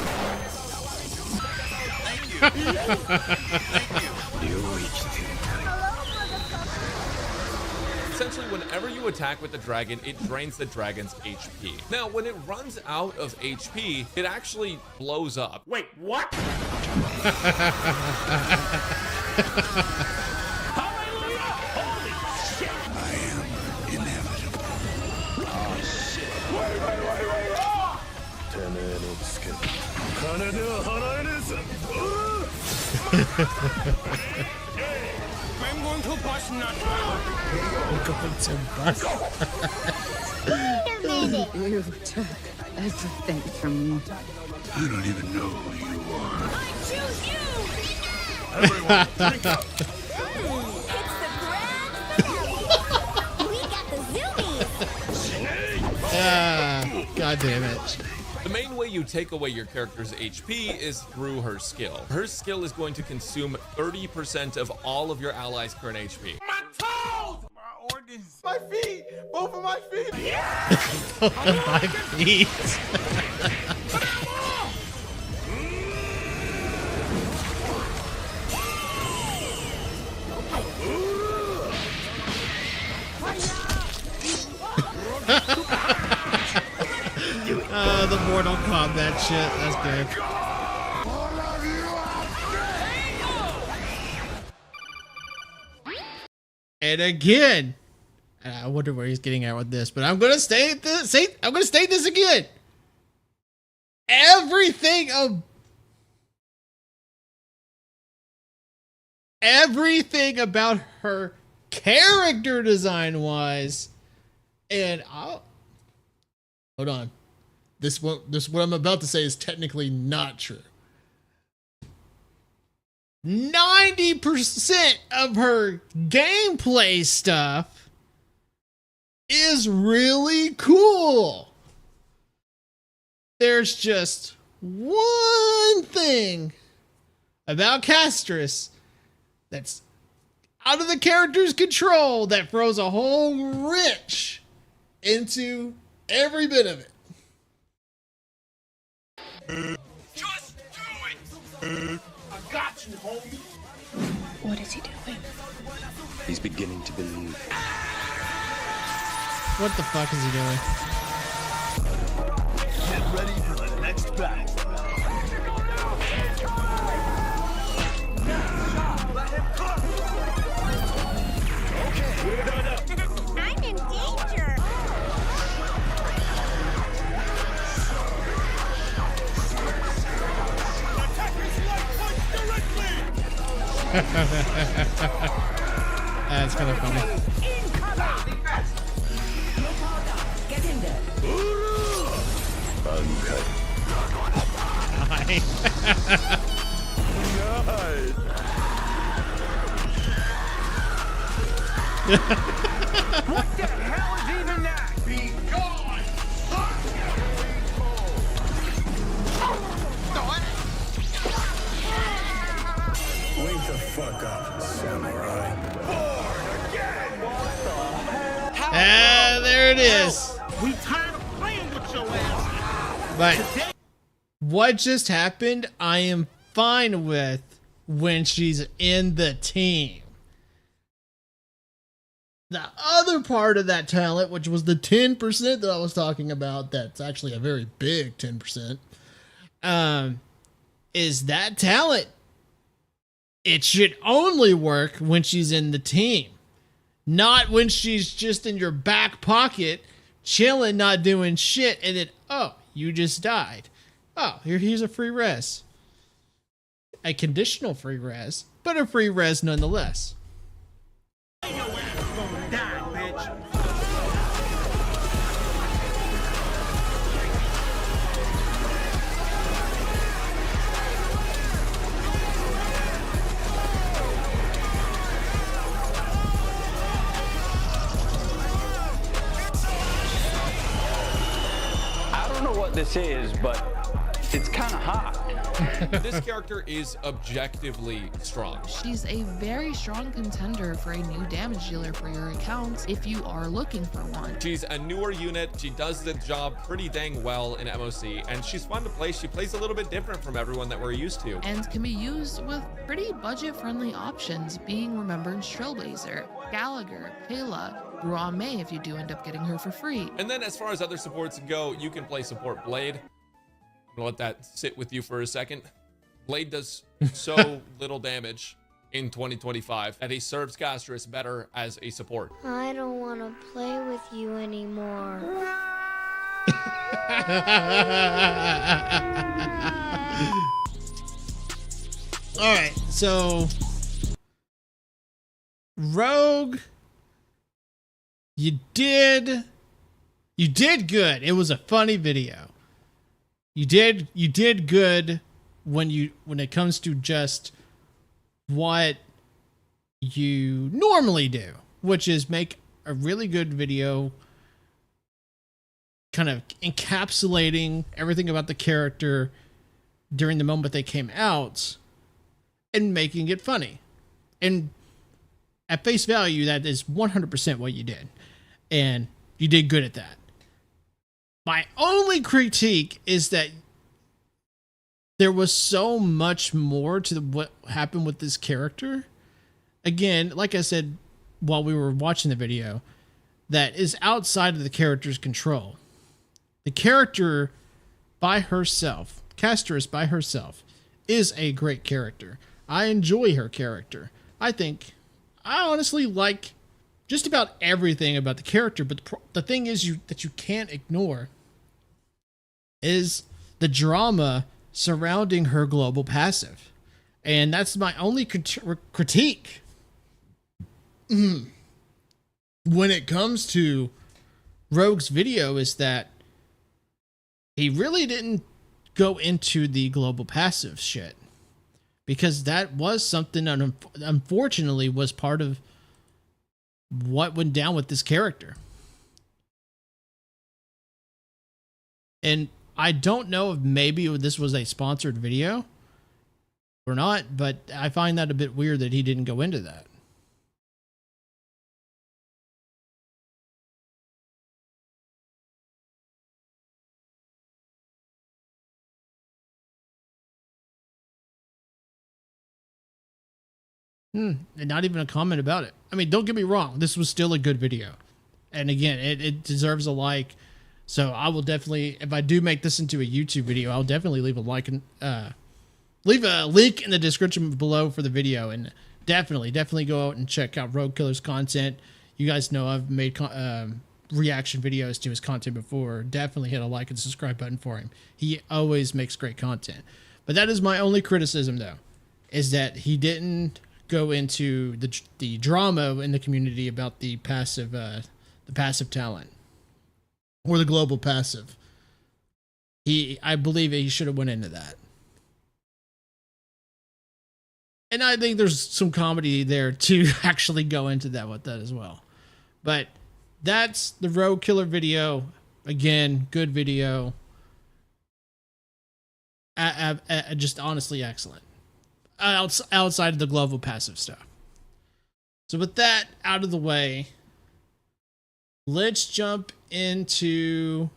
Essentially, whenever you attack with the dragon, it drains the dragon's HP. Now, when it runs out of HP, it actually blows up. Wait, what? I'm going to bust nut. You took everything from me. I don't even know who you are. I choose you! Everyone, drink up. It's the grand finale! We got the zoomies! God damn it. The main way you take away your character's HP is through her skill. Her skill is going to consume 30% of all of your allies' current HP. My toes! My organs. My feet! Both of my feet! My feet. The Mortal Kombat shit. That's good. And again, I wonder where he's getting at with this, but I'm gonna state this. I'm gonna state this again. Everything about her character design wise, and hold on, this what I'm about to say is technically not true. 90% of her gameplay stuff is really cool. There's just one thing about Castris that's out of the character's control that throws a whole wrench into every bit of it. Just do it! I got you, homie. What is he doing? He's beginning to believe. What the fuck is he doing? Get ready for the next battle. I'm in danger. That's kind of funny. Get in there. What the hell is even that? Be gone! Wake the fuck up, samurai. There it is. We tired of playing with your ass. But what just happened, I am fine with when she's in the team. The other part of that talent, which was the 10% that I was talking about, that's actually a very big 10%, is that talent. It should only work when she's in the team, not when she's just in your back pocket, chilling, not doing shit, and then, oh, you just died. Oh, here's a free res. A conditional free res, but a free res nonetheless. I don't know what this is, but it's kind of hot. This character is objectively strong. She's a very strong contender for a new damage dealer for your account if you are looking for one. She's a newer unit. She does the job pretty dang well in MOC, and she's fun to play. She plays a little bit different from everyone that we're used to. And can be used with pretty budget-friendly options, being Remembrance Trailblazer, Gallagher, Kayla, Ruan May if you do end up getting her for free. And then as far as other supports go, you can play support Blade. I'm gonna let that sit with you for a second. Blade does so little damage in 2025 that he serves Castris better as a support. I don't want to play with you anymore. All right, so Rogue, you did good. It was a funny video. You did good when it comes to just what you normally do, which is make a really good video kind of encapsulating everything about the character during the moment they came out and making it funny. And at face value, that is 100% what you did. And you did good at that. My only critique is that there was so much more to what happened with this character. Again, like I said while we were watching the video, that is outside of the character's control. The character by herself, Castris by herself, is a great character. I enjoy her character. I honestly like just about everything about the character, but the thing is that you can't ignore is the drama surrounding her global passive. And that's my only critique. when it comes to Rogue's video is that he really didn't go into the global passive shit, because that was something that unfortunately was part of what went down with this character. And I don't know if maybe this was a sponsored video or not, but I find that a bit weird that he didn't go into that. And not even a comment about it. I mean, don't get me wrong. This was still a good video. And again, it deserves a like. So I will definitely, if I do make this into a YouTube video, I'll definitely leave a like and leave a link in the description below for the video. And definitely go out and check out Rogue Killer's content. You guys know I've made reaction videos to his content before. Definitely hit a like and subscribe button for him. He always makes great content. But that is my only criticism, though, is that he didn't go into the drama in the community about the passive talent or the global passive. I believe he should have went into that. And I think there's some comedy there to actually go into that with that as well. But that's the Rogue Killer video. Again, good video. Just honestly excellent. Outside of the global passive stuff. So with that out of the way, let's jump into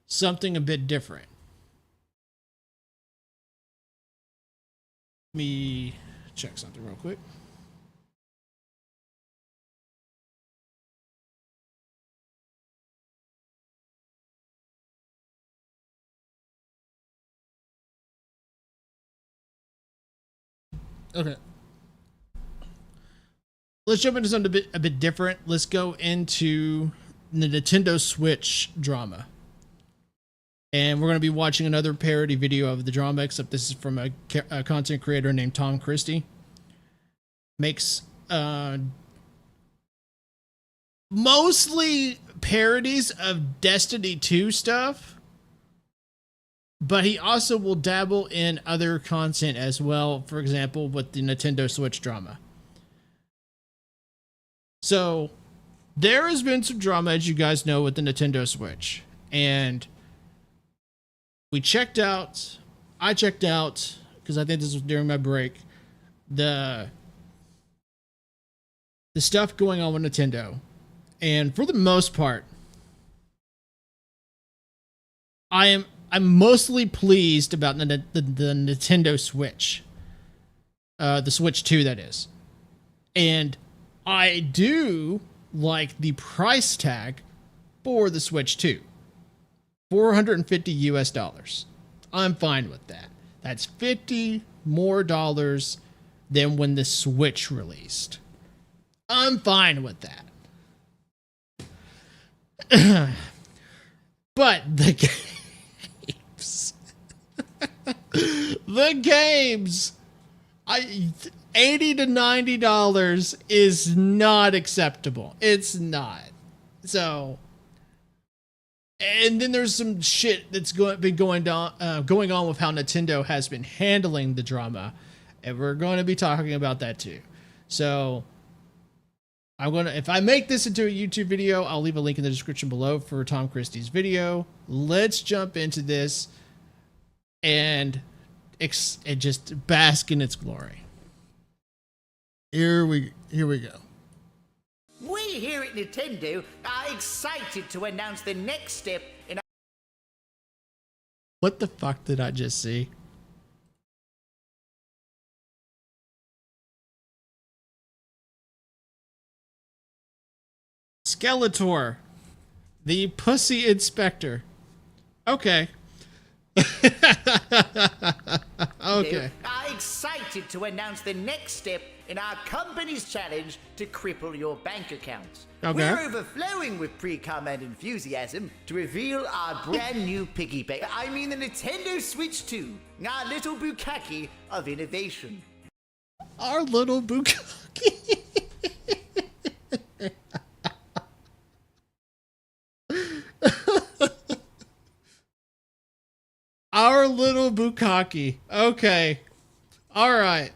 something a bit different. Let me check something real quick. Okay. Let's jump into something a bit different. Let's go into the Nintendo Switch drama. And we're going to be watching another parody video of the drama, except this is from a content creator named Tom Christie. Makes mostly parodies of Destiny 2 stuff. But he also will dabble in other content as well, for example, with the Nintendo Switch drama. So, there has been some drama, as you guys know, with the Nintendo Switch. And I checked out, because I think this was during my break, the stuff going on with Nintendo. And for the most part, I'm mostly pleased about the Nintendo Switch. The Switch 2, that is. And I do like the price tag for the Switch 2. $450 US. I'm fine with that. That's $50 more than when the Switch released. I'm fine with that. But the games, $80 to $90 is not acceptable. It's not. So, and then there's some shit that's been going on with how Nintendo has been handling the drama, and we're going to be talking about that too. So, if I make this into a YouTube video, I'll leave a link in the description below for Tom Christie's video. Let's jump into this and just bask in its glory. Here we go. We here at Nintendo are excited to announce the next step in our... What the fuck did I just see? Skeletor, the pussy inspector. Okay. Okay. Are excited to announce the next step in our company's challenge to cripple your bank accounts. Okay. We're overflowing with pre-cum and enthusiasm to reveal our brand new piggy bank. I mean the Nintendo Switch 2, our little bukkake of innovation. Our little bukkake. Our little Bukkake. Okay. All right.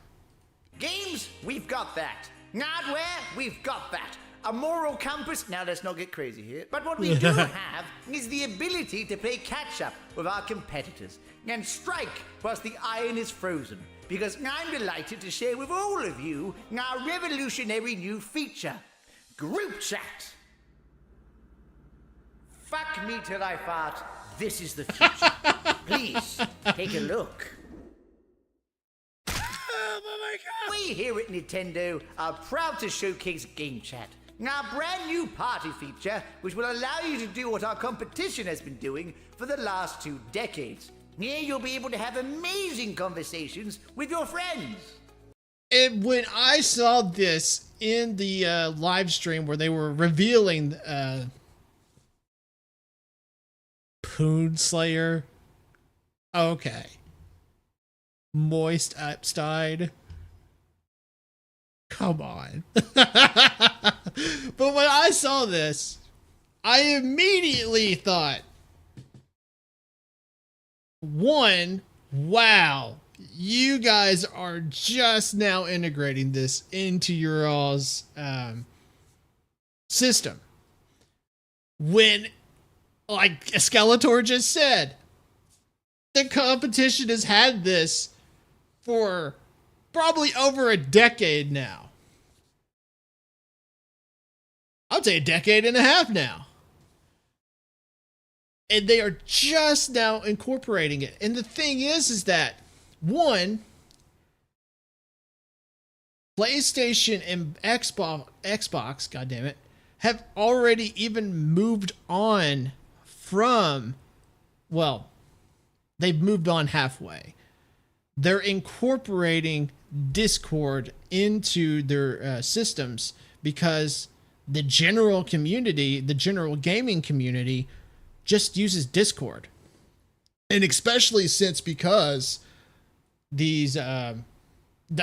Games, we've got that. Hardware, we've got that. A moral compass, now let's not get crazy here. But what we do have is the ability to play catch up with our competitors and strike whilst the iron is frozen. Because I'm delighted to share with all of you our revolutionary new feature, Group Chat. Fuck me till I fart. This is the future. Please, take a look. Oh my God. We here at Nintendo are proud to showcase Game Chat, our brand new party feature, which will allow you to do what our competition has been doing for the last 2 decades. Here you'll be able to have amazing conversations with your friends. And when I saw this in the live stream where they were revealing Poon Slayer, okay, Moist Upstide, come on. But when I saw this, I immediately thought, one, wow, you guys are just now integrating this into your all's system. When, like Skeletor just said, the competition has had this for probably over a decade now. I'd say a decade and a half now. And they are just now incorporating it. And the thing is that, one, PlayStation and Xbox, goddammit, have already even moved on from, well, they've moved on halfway. They're incorporating Discord into their systems because the general community, the general gaming community, just uses Discord. And especially because these the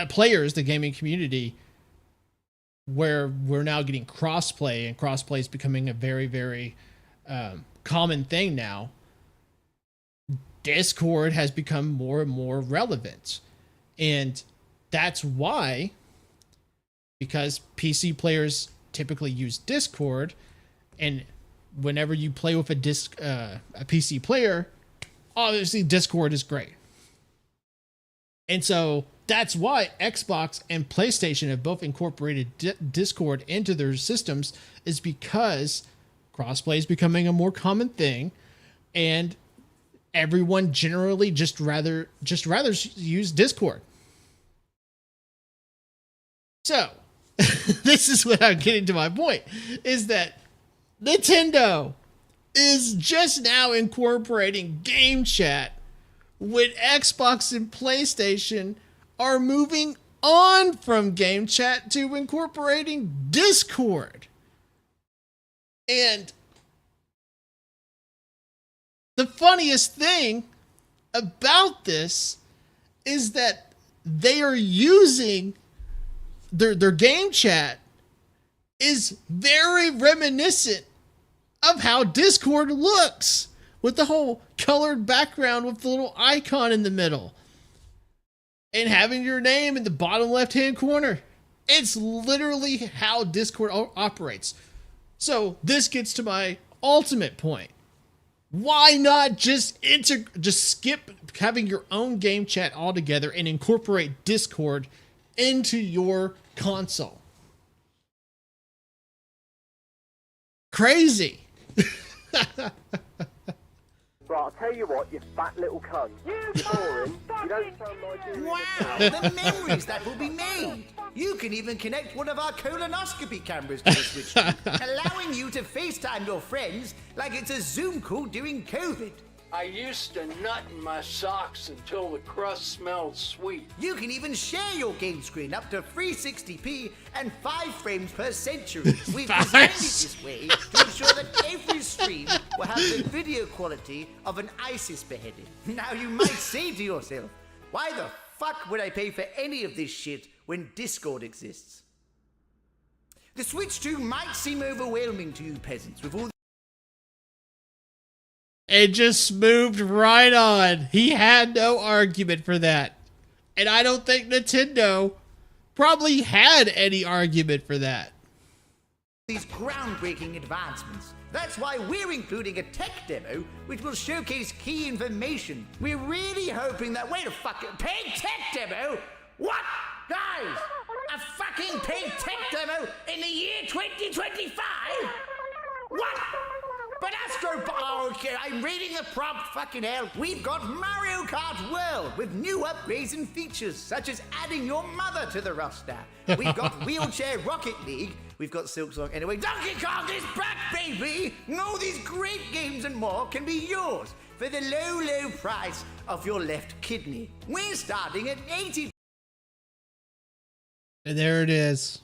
players, the gaming community, where we're now getting crossplay, and crossplay is becoming a very, very common thing now, Discord has become more and more relevant. And that's why, because PC players typically use Discord, and whenever you play with a PC player, obviously Discord is great. And so that's why Xbox and PlayStation have both incorporated Discord into their systems, is because crossplay is becoming a more common thing, and everyone generally just rather use Discord. So this is what I'm getting to my point, is that Nintendo is just now incorporating Game Chat when Xbox and PlayStation are moving on from Game Chat to incorporating Discord. And the funniest thing about this is that they are using their Game Chat is very reminiscent of how Discord looks, with the whole colored background with the little icon in the middle and having your name in the bottom left hand corner. It's literally how Discord operates. So this gets to my ultimate point. Why not just skip having your own Game Chat altogether and incorporate Discord into your console? Crazy. Right, I'll tell you what, you fat little cunt. You're boring. You don't sound like you. Wow, the memories that will be made. You can even connect one of our colonoscopy cameras to the Switch, allowing you to FaceTime your friends like it's a Zoom call during COVID. I used to nut in my socks until the crust smelled sweet. You can even share your game screen up to 360p and 5 frames per century. We've designed it this way to ensure that every stream will have the video quality of an ISIS beheading. Now you might say to yourself, why the fuck would I pay for any of this shit when Discord exists? The Switch 2 might seem overwhelming to you peasants with all and just moved right on. He had no argument for that. And I don't think Nintendo probably had any argument for that. These groundbreaking advancements. That's why we're including a tech demo which will showcase key information. We're really hoping that... Wait a fucking... Paid tech demo? What? Guys, a fucking paid tech demo in the year 2025? What? But Astro... Oh, okay, I'm reading the prompt, fucking hell. We've got Mario Kart World with new upgrades and features, such as adding your mother to the roster. We've got Wheelchair Rocket League. We've got Silksong. Anyway, Donkey Kong is back, baby! All these great games and more can be yours for the low, low price of your left kidney. We're starting at $80 And there it is.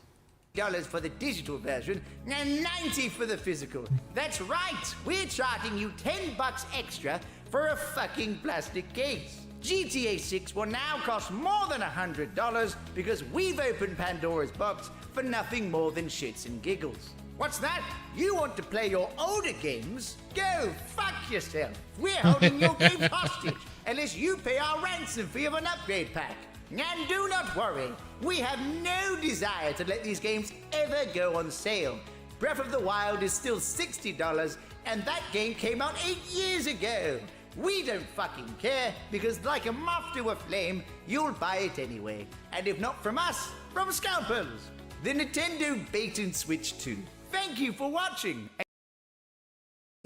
for the digital version and $90 for the physical. That's right, we're charging you $10 extra for a fucking plastic case. GTA 6 will now cost more than $100 because we've opened Pandora's box for nothing more than shits and giggles. What's that? You want to play your older games? Go fuck yourself. We're holding your games hostage unless you pay our ransom fee of an upgrade pack. And do not worry, we have no desire to let these games ever go on sale. Breath of the Wild is still $60, and that game came out 8 years ago. We don't fucking care, because like a moth to a flame, you'll buy it anyway. And if not from us, from scalpers. The Nintendo Bait and Switch 2. Thank you for watching.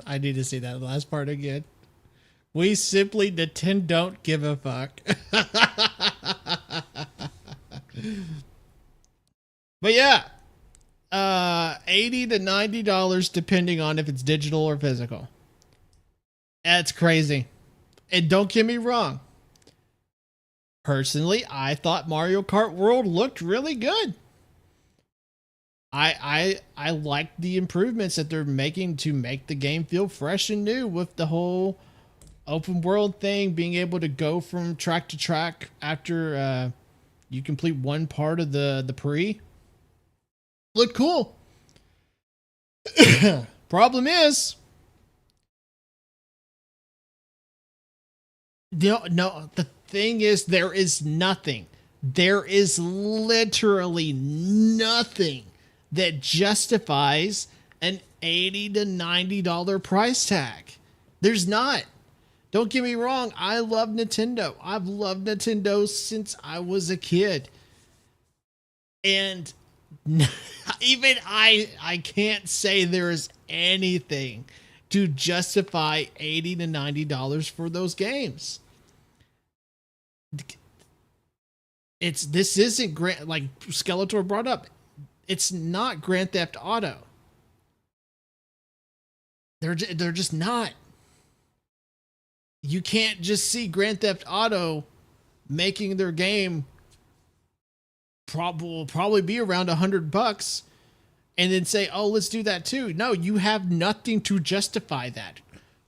I need to see that last part again. We simply Nintendo don't give a fuck. But yeah, $80 to $90 depending on if it's digital or physical. That's crazy. And don't get me wrong. Personally, I thought Mario Kart World looked really good. I like the improvements that they're making to make the game feel fresh and new with the whole open world thing, being able to go from track to track after you complete one part of the pre. Look cool. Problem is, no, the thing is, there is nothing. There is literally nothing that justifies an $80 to $90 price tag. There's not. Don't get me wrong. I love Nintendo. I've loved Nintendo since I was a kid. And even I can't say there is anything to justify $80 to $90 for those games. This isn't like Skeletor brought up. It's not Grand Theft Auto. They're just not. You can't just see Grand Theft Auto making their game will probably be around $100 and then say, oh, let's do that too. No, you have nothing to justify that.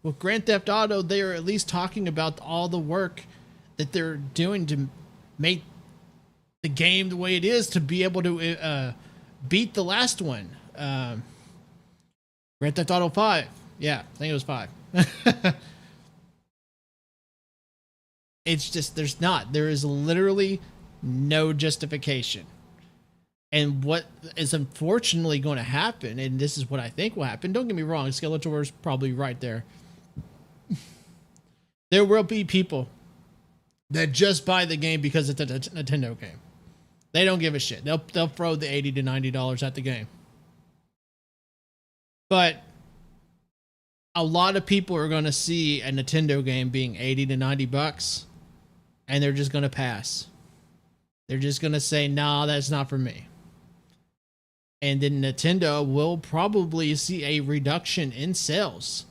With Grand Theft Auto, they are at least talking about all the work that they're doing to make the game the way it is, to be able to beat the last one. Grand Theft Auto 5. Yeah, I think it was 5. It's just, there is literally no justification. And what is unfortunately going to happen, and this is what I think will happen, don't get me wrong, Skeletor is probably right there. There will be people that just buy the game because it's a Nintendo game. They don't give a shit. They'll throw the $80 to $90 at the game. But a lot of people are going to see a Nintendo game being $80 to $90, and they're just going to pass. They're just going to say, nah, that's not for me. And then Nintendo will probably see a reduction in sales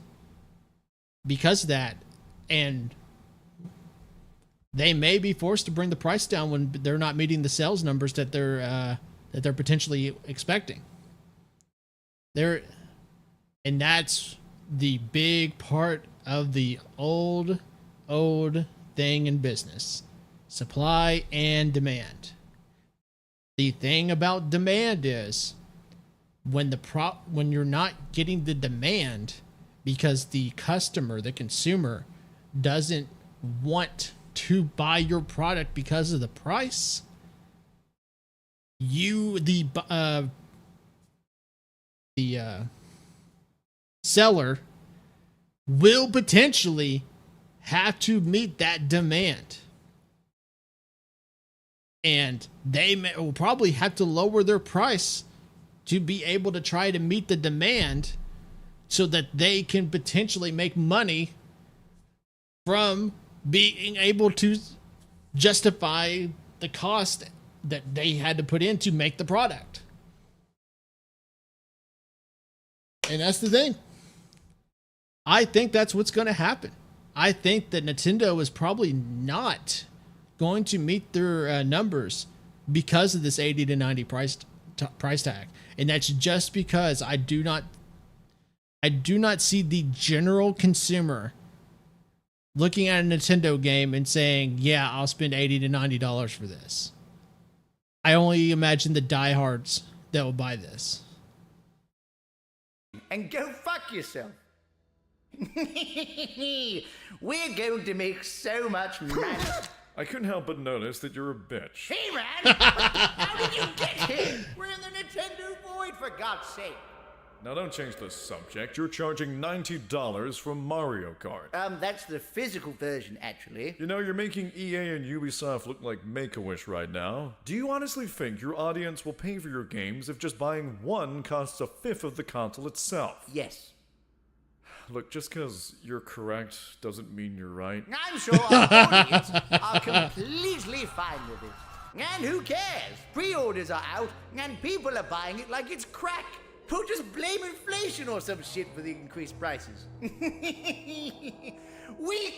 because of that. And they may be forced to bring the price down when they're not meeting the sales numbers that they're potentially expecting. And that's the big part of the old thing in business: supply and demand. The thing about demand is when you're not getting the demand, because the customer, the consumer, doesn't want to buy your product because of the price, you, the seller, will potentially have to meet that demand. And they will probably have to lower their price to be able to try to meet the demand so that they can potentially make money from being able to justify the cost that they had to put in to make the product. And that's the thing. I think that's what's going to happen. I think that Nintendo is probably not going to meet their numbers because of this 80 to 90 price tag. And that's just because I do not see the general consumer looking at a Nintendo game and saying, yeah, I'll spend $80 to $90 for this. I only imagine the diehards that will buy this. And go fuck yourself. We're going to make so much money. I couldn't help but notice that you're a bitch. Hey, man! How did you get here? We're in the Nintendo Void, for God's sake. Now don't change the subject. You're charging $90 for Mario Kart. That's the physical version, actually. You know, you're making EA and Ubisoft look like Make-A-Wish right now. Do you honestly think your audience will pay for your games if just buying one costs a fifth of the console itself? Yes. Look, just because you're correct doesn't mean you're right. I'm sure our audience are completely fine with it. And who cares? Pre-orders are out, and people are buying it like it's crack. Who just blame inflation or some shit for the increased prices? We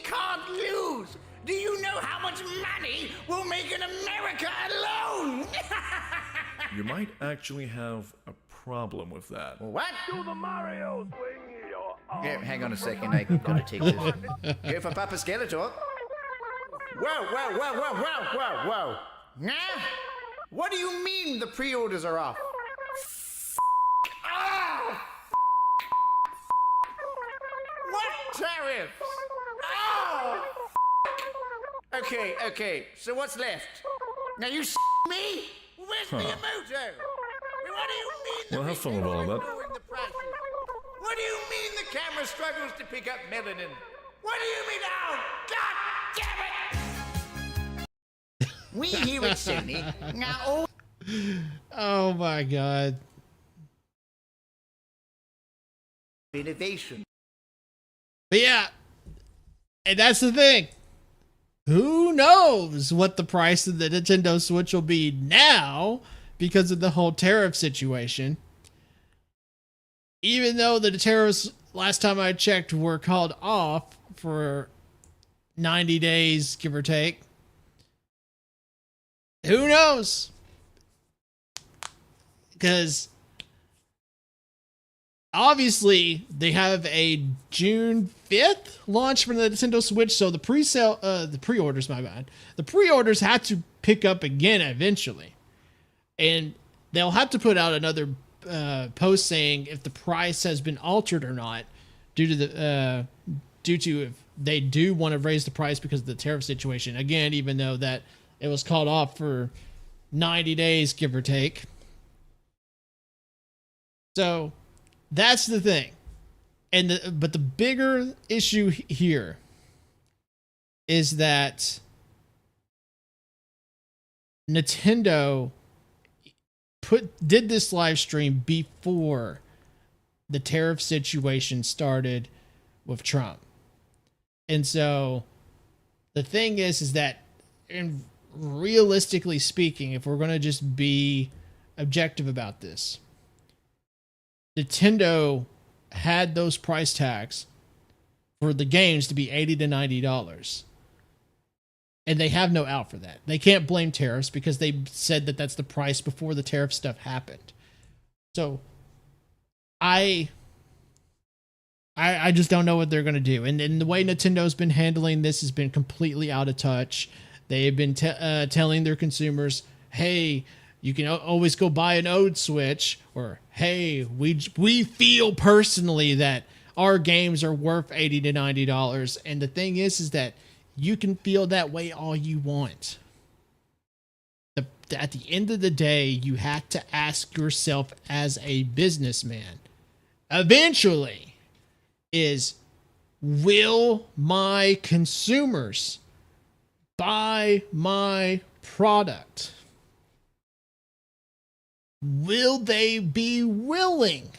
can't lose. Do you know how much money we'll make in America alone? You might actually have a problem with that. What? Do the Mario swing your arm. Yeah, hang on a second, I gotta take this. Go for Papa Skeletor. Whoa, whoa, whoa, whoa, whoa, whoa, whoa. Nah? What do you mean the pre-orders are off? Oh! What tariffs? Oh! Okay, so what's left? Now you me? Where's Miyamoto? What do you mean Well, have fun with all of that. the prices? What do you mean the camera struggles to pick up melanin? What do you mean? Oh, God damn it! We here at Sony now. Oh my God. Innovation. But yeah, and that's the thing. Who knows what the price of the Nintendo Switch will be now because of the whole tariff situation. Even though the tariffs, last time I checked, were called off for 90 days, give or take. Who knows? Because obviously they have a June 5th launch for the Nintendo Switch, so the pre-orders, my bad. The pre-orders have to pick up again eventually. And they'll have to put out another post saying if the price has been altered or not due to if they do want to raise the price because of the tariff situation. Again, even though that it was called off for 90 days, give or take. So that's the thing. But the bigger issue here is that Nintendo did this live stream before the tariff situation started with Trump. And so the thing is that, and realistically speaking, if we're going to just be objective about this, Nintendo had those price tags for the games to be $80 to $90. And they have no out for that. They can't blame tariffs because they said that that's the price before the tariff stuff happened. So I just don't know what they're going to do. And the way Nintendo's been handling this has been completely out of touch. They have been telling their consumers, hey, you can always go buy an old Switch, or hey, we feel personally that our games are worth $80 to $90. And the thing is that you can feel that way all you want. At the end of the day, you have to ask yourself as a businessman, eventually, will my consumers buy my product? Will they be willing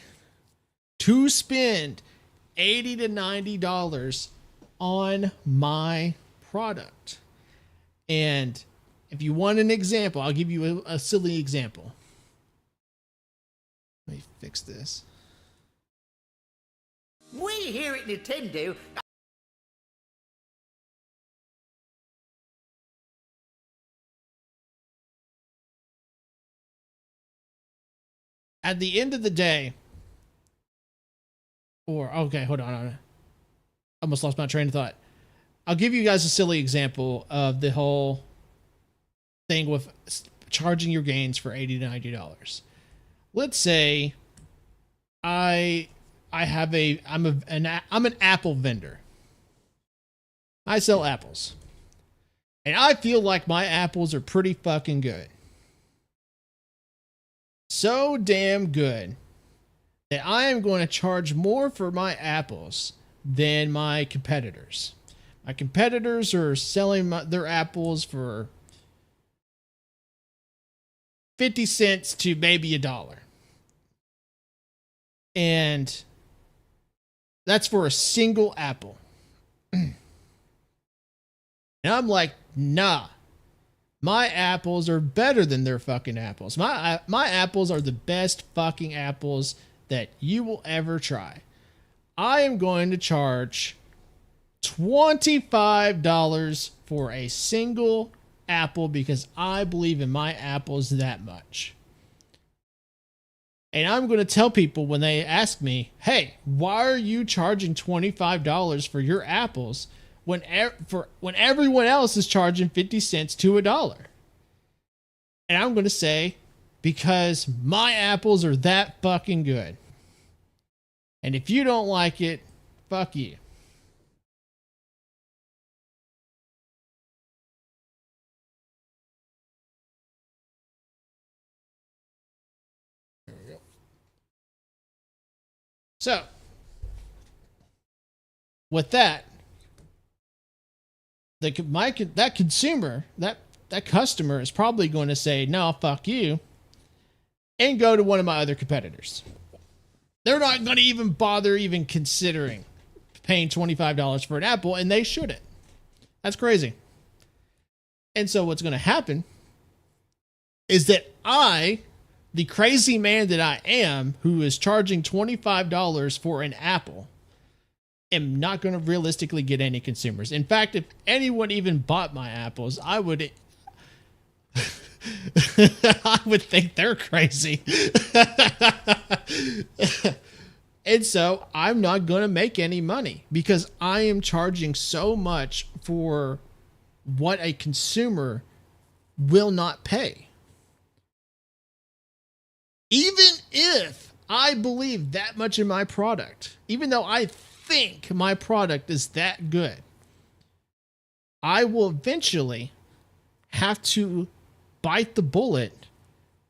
to spend $80 to $90 on my product? And if you want an example, I'll give you a silly example. Let me fix this. We here at Nintendo. At the end of the day, okay, hold on. I almost lost my train of thought. I'll give you guys a silly example of the whole thing with charging your games for $80 to $90. Let's say I'm an apple vendor. I sell apples. And I feel like my apples are pretty fucking good. So damn good that I am going to charge more for my apples than my competitors. My competitors are selling their apples for 50 cents to maybe $1. And that's for a single apple. And I'm like, nah. My apples are better than their fucking apples. My apples are the best fucking apples that you will ever try. I am going to charge $25 for a single apple because I believe in my apples that much. And I'm going to tell people when they ask me, hey, why are you charging $25 for your apples when everyone else is charging 50 cents to $1? And I'm going to say, because my apples are that fucking good. And if you don't like it, fuck you. There we go. So, with that, that consumer, that customer is probably going to say, no, fuck you, and go to one of my other competitors. They're not going to even bother even considering paying $25 for an apple, and they shouldn't. That's crazy. And so what's going to happen is that I, the crazy man that I am, who is charging $25 for an apple, am not going to realistically get any consumers. In fact, if anyone even bought my apples, I would I would think they're crazy. And so I'm not going to make any money because I am charging so much for what a consumer will not pay. Even if I believe that much in my product, even though I think my product is that good, I will eventually have to bite the bullet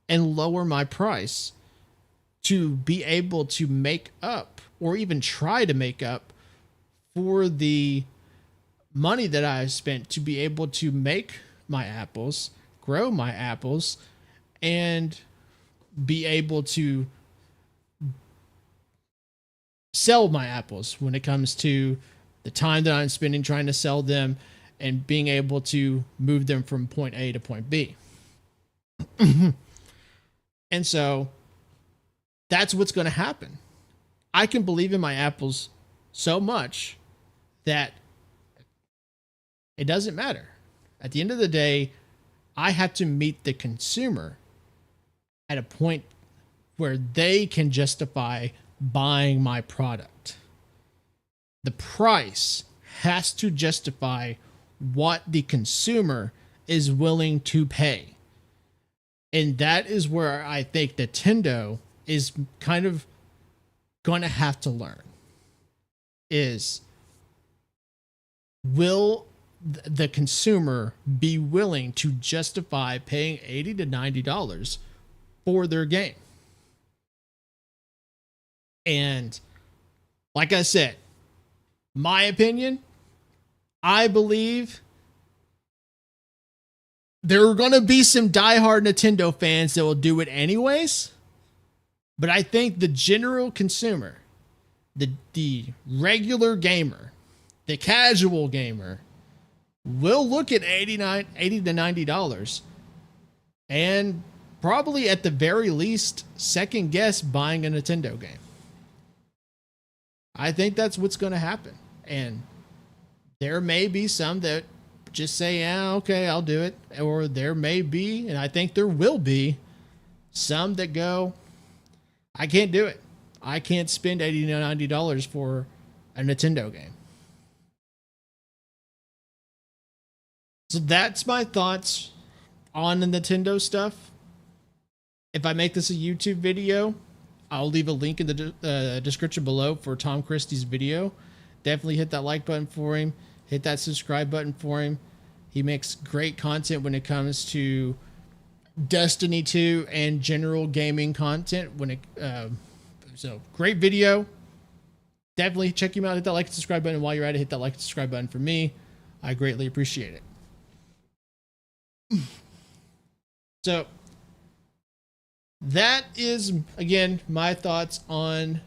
and lower my price to be able to make up, or even try to make up, for the money that I spent to be able to make my apples, grow my apples, and be able to sell my apples when it comes to the time that I'm spending trying to sell them and being able to move them from point A to point B. And so that's what's going to happen. I can believe in my apples so much that it doesn't matter. At the end of the day, I have to meet the consumer at a point where they can justify buying my product. The price has to justify what the consumer is willing to pay. And that is where I think Nintendo is kind of going to have to learn. is, will the consumer be willing to justify paying $80 to $90 for their game? And like I said, my opinion, I believe there are going to be some diehard Nintendo fans that will do it anyways. But I think the general consumer, the regular gamer, the casual gamer, will look at $80 to $90 and probably at the very least second guess buying a Nintendo game. I think that's what's going to happen. And there may be some that just say, yeah, okay, I'll do it. Or there may be, and I think there will be, some that go, I can't do it. I can't spend $80 to $90 for a Nintendo game. So that's my thoughts on the Nintendo stuff. If I make this a YouTube video, I'll leave a link in the description below for Tom Christie's video. Definitely hit that like button for him. Hit that subscribe button for him. He makes great content when it comes to Destiny 2 and general gaming content. So great video. Definitely check him out. Hit that like and subscribe button. While you're at it, hit that like and subscribe button for me. I greatly appreciate it. So that is, again, my thoughts on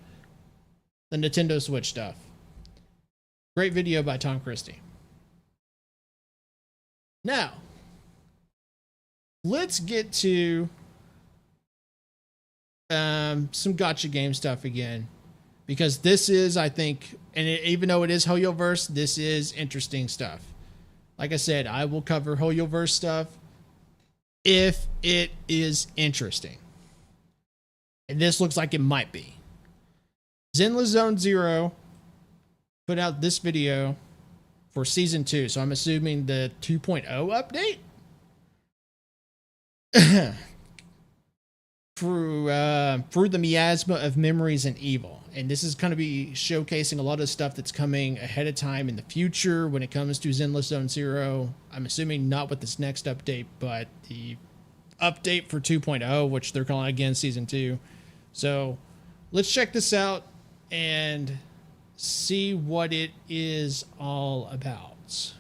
the Nintendo Switch stuff. Great video by Tom Christie. Now, let's get to some gacha game stuff again, because this is, I think, and even though it is Hoyoverse, this is interesting stuff. Like I said, I will cover Hoyoverse stuff if it is interesting. And this looks like it might be. Zenless Zone Zero put out this video for Season 2. So I'm assuming the 2.0 update? through the miasma of memories and evil. And this is going to be showcasing a lot of stuff that's coming ahead of time in the future when it comes to Zenless Zone Zero. I'm assuming not with this next update, but the update for 2.0, which they're calling again Season 2. So let's check this out and see what it is all about.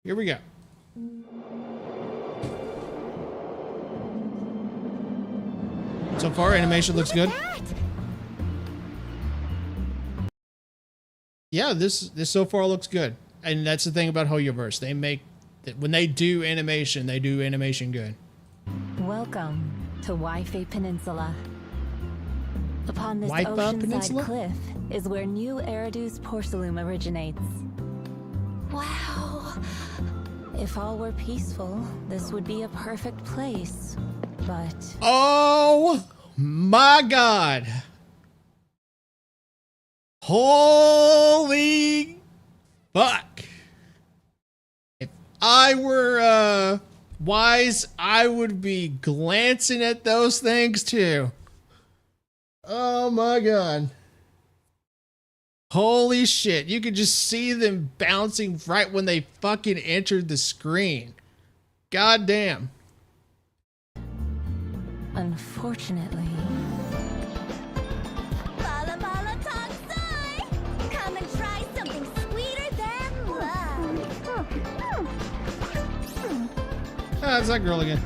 Here we go. So far, animation looks good. Yeah, this so far looks good. And that's the thing about Hoyoverse. They make, when they do animation good. Welcome to Waifei Peninsula. Upon this Waifa oceanside Peninsula? cliff is where New Eridu's porcelain originates. Wow. If all were peaceful, this would be a perfect place. But oh my God. Holy fuck. If I were wise, I would be glancing at those things too. Oh my God. Holy shit. You could just see them bouncing right when they fucking entered the screen. God damn. unfortunately, Bala Bala Tatsai! Come and try something sweeter than love. Ah, it's that girl again.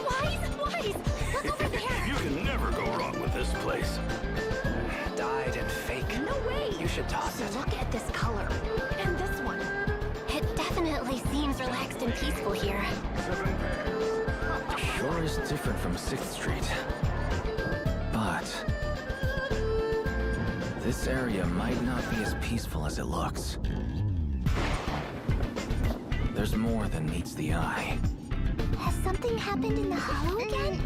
Wise! Look over there! You can never go wrong with this place. Dyed and fake. No way! You should toss it. Look at this color. And this one. It definitely seems relaxed and peaceful here. Sure is different from 6th Street. But this area might not be as peaceful as it looks. There's more than meets the eye. Has something happened in the hollow again?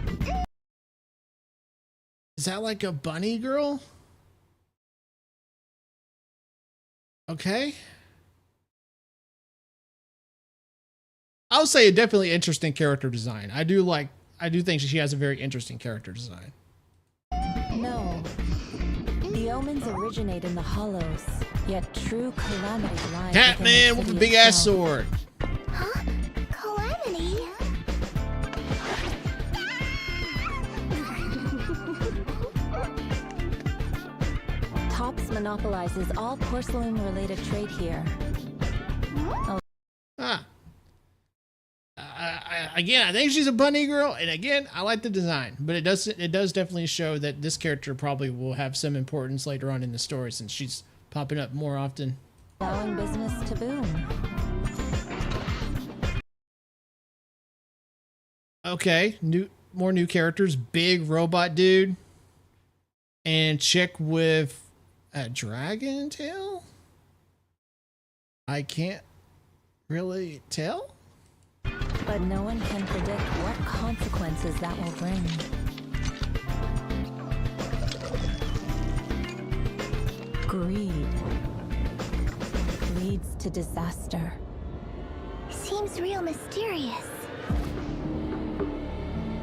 Is that like a bunny girl? Okay. I'll say definitely interesting character design. I do think she has a very interesting character design. no. The Romans originate in the Hollows, yet true calamity lies Catman with the big ass sword. Huh? Calamity? Tops monopolizes all porcelain-related trade here. Ah. Again, I think she's a bunny girl, and again, I like the design, but it does definitely show that this character probably will have some importance later on in the story since she's popping up more often. Allowing business to boom. Okay, more new characters. Big robot dude, and chick with a dragon tail. I can't really tell. But no one can predict what consequences that will bring. Greed leads to disaster. Seems real mysterious.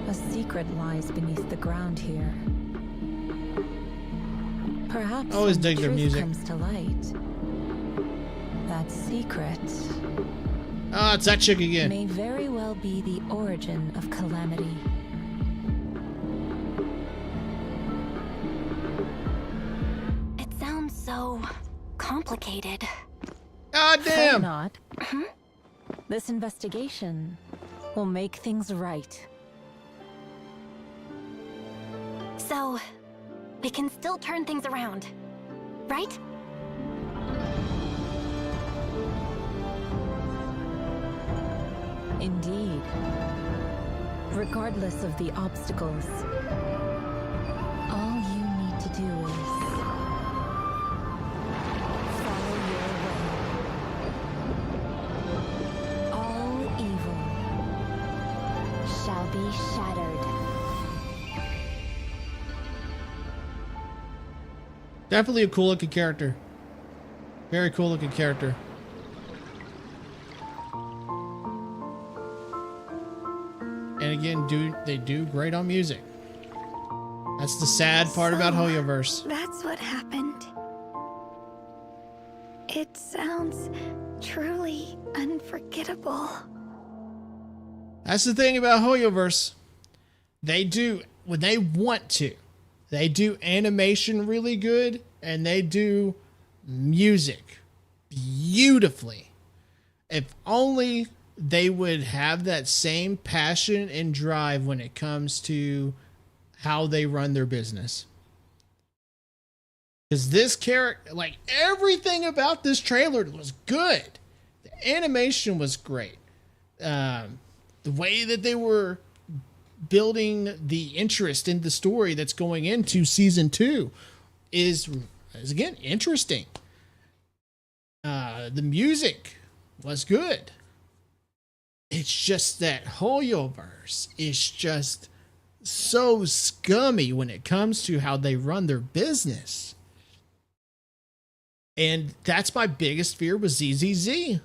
A secret lies beneath the ground here. Perhaps I always when dig the their truth music. comes to light. That secret Oh, it's that chick again. may very well be the origin of calamity. It sounds so complicated. God damn. Fret not. This investigation will make things right. So, we can still turn things around, right? Indeed. Regardless of the obstacles, all you need to do is follow your way. All evil Shall be shattered. Definitely a cool looking character. Very cool looking character. And again, they do great on music. That's the sad part about Hoyoverse. That's what happened. It sounds truly unforgettable. That's the thing about Hoyoverse. They do, when they want to, they do animation really good and they do music beautifully. If only they would have that same passion and drive when it comes to how they run their business. Because this character, like everything about this trailer was good. The animation was great. The way that they were building the interest in the story that's going into season 2 is again interesting. The music was good. It's just that Hoyoverse is just so scummy when it comes to how they run their business. And that's my biggest fear with ZZZ,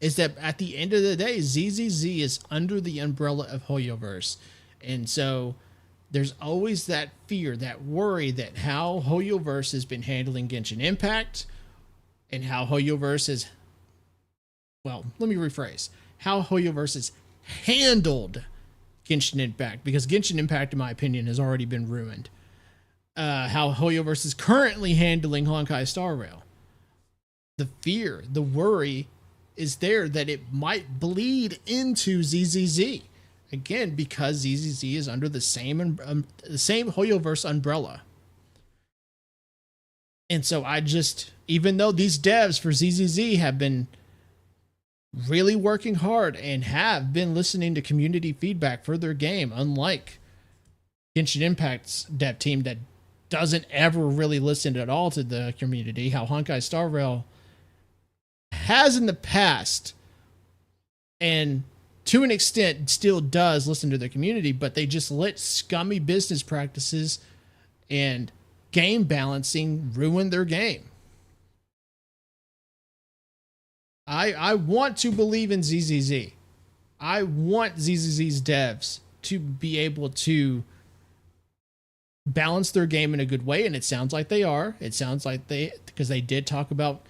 is that at the end of the day, ZZZ is under the umbrella of Hoyoverse. And so there's always that fear, that worry that how Hoyoverse has been handling Genshin Impact and how Hoyoverse is, well, let me rephrase, how Hoyoverse has handled Genshin Impact, because Genshin Impact, in my opinion, has already been ruined. How Hoyoverse is currently handling Honkai Star Rail. The fear, the worry is there that it might bleed into ZZZ. Again, because ZZZ is under the same Hoyoverse umbrella. And so I just, even though these devs for ZZZ have been really working hard and have been listening to community feedback for their game, unlike Genshin Impact's dev team that doesn't ever really listen at all to the community, how Honkai Star Rail has in the past, and to an extent still does listen to the community, but they just let scummy business practices and game balancing ruin their game. I want to believe in ZZZ. I want ZZZ's devs to be able to balance their game in a good way, and it sounds like they are. It sounds like because they did talk about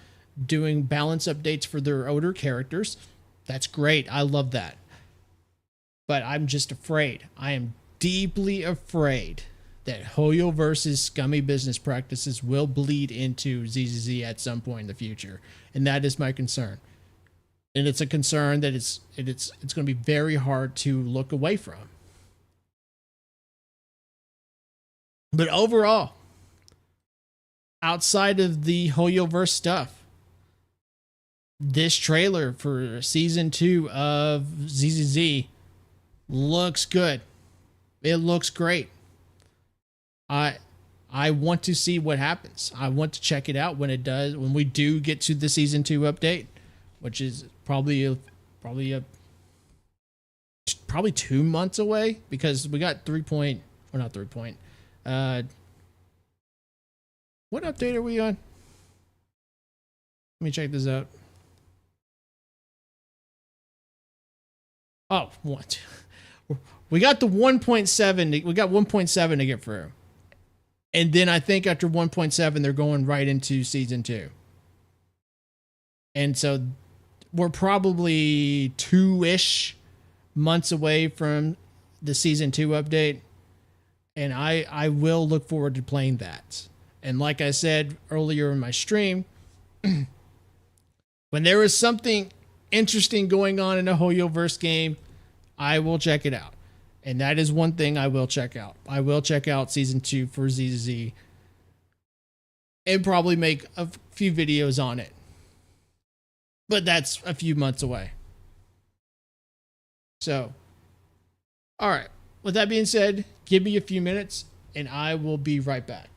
doing balance updates for their older characters. That's great. I love that. But I'm just afraid. I am deeply afraid that Hoyoverse's scummy business practices will bleed into ZZZ at some point in the future. And that is my concern. And it's a concern that it's going to be very hard to look away from. But overall, outside of the Hoyoverse stuff, this trailer for season 2 of ZZZ looks good. It looks great. I want to see what happens. I want to check it out when it does, when we do get to the season 2 update, which is probably 2 months away, because we got what update are we on? Let me check this out. Oh, what? We got the 1.7. We got 1.7 to get through. And then I think after 1.7, they're going right into season 2. And so we're probably 2-ish months away from the season 2 update. And I will look forward to playing that. And like I said earlier in my stream, when there is something interesting going on in a Hoyoverse game, I will check it out. And that is one thing I will check out. I will check out season 2 for ZZZ and probably make a few videos on it. But that's a few months away. So, all right. With that being said, give me a few minutes and I will be right back.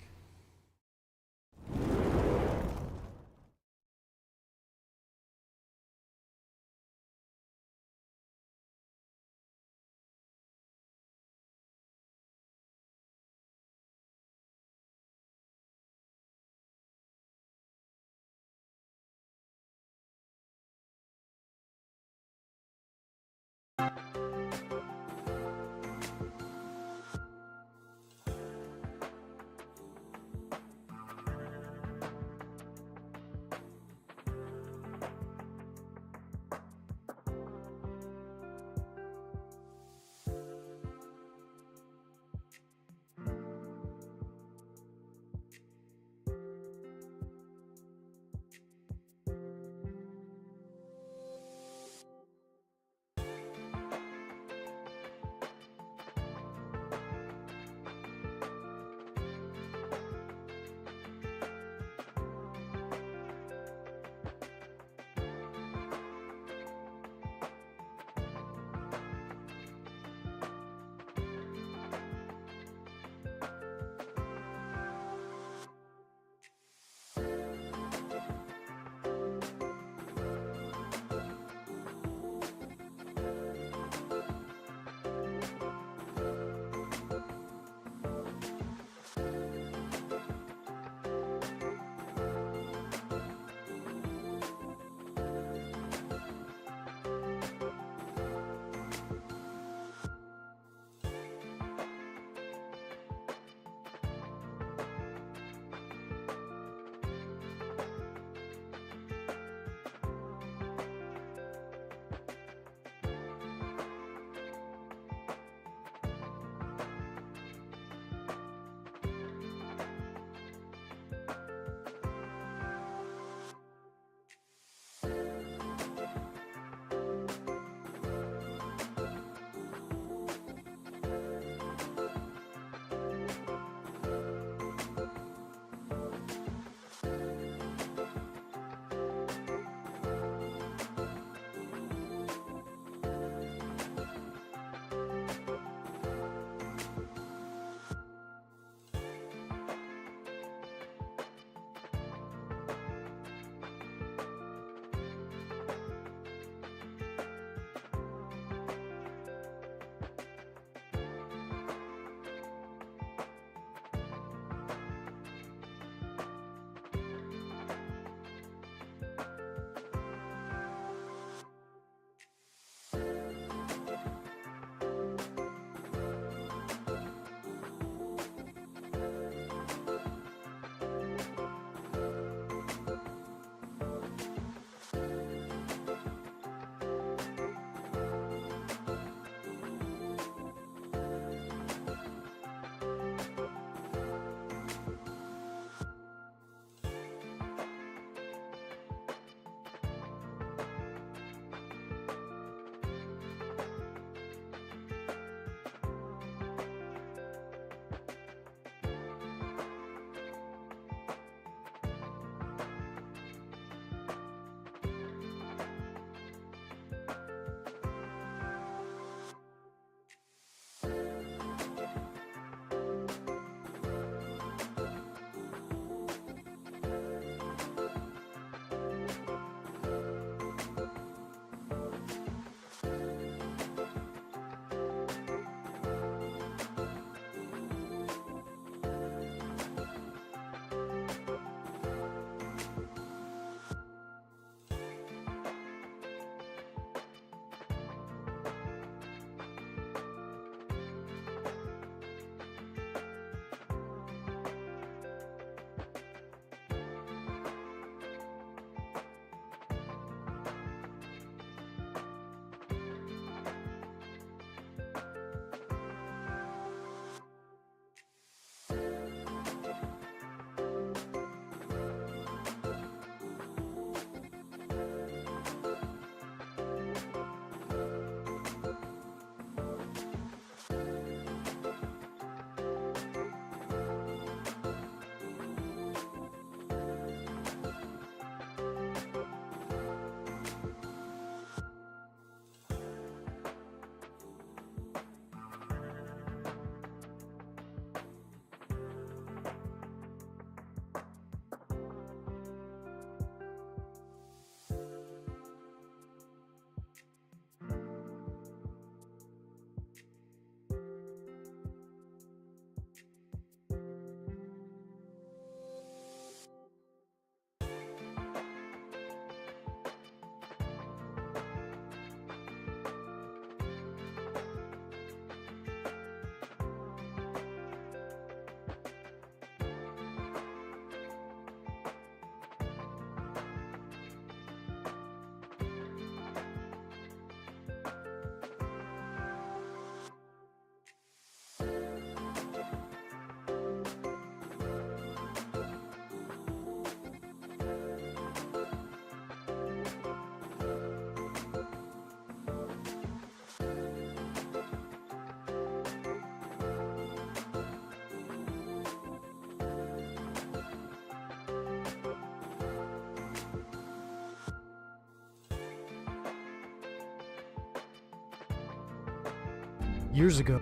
Years ago.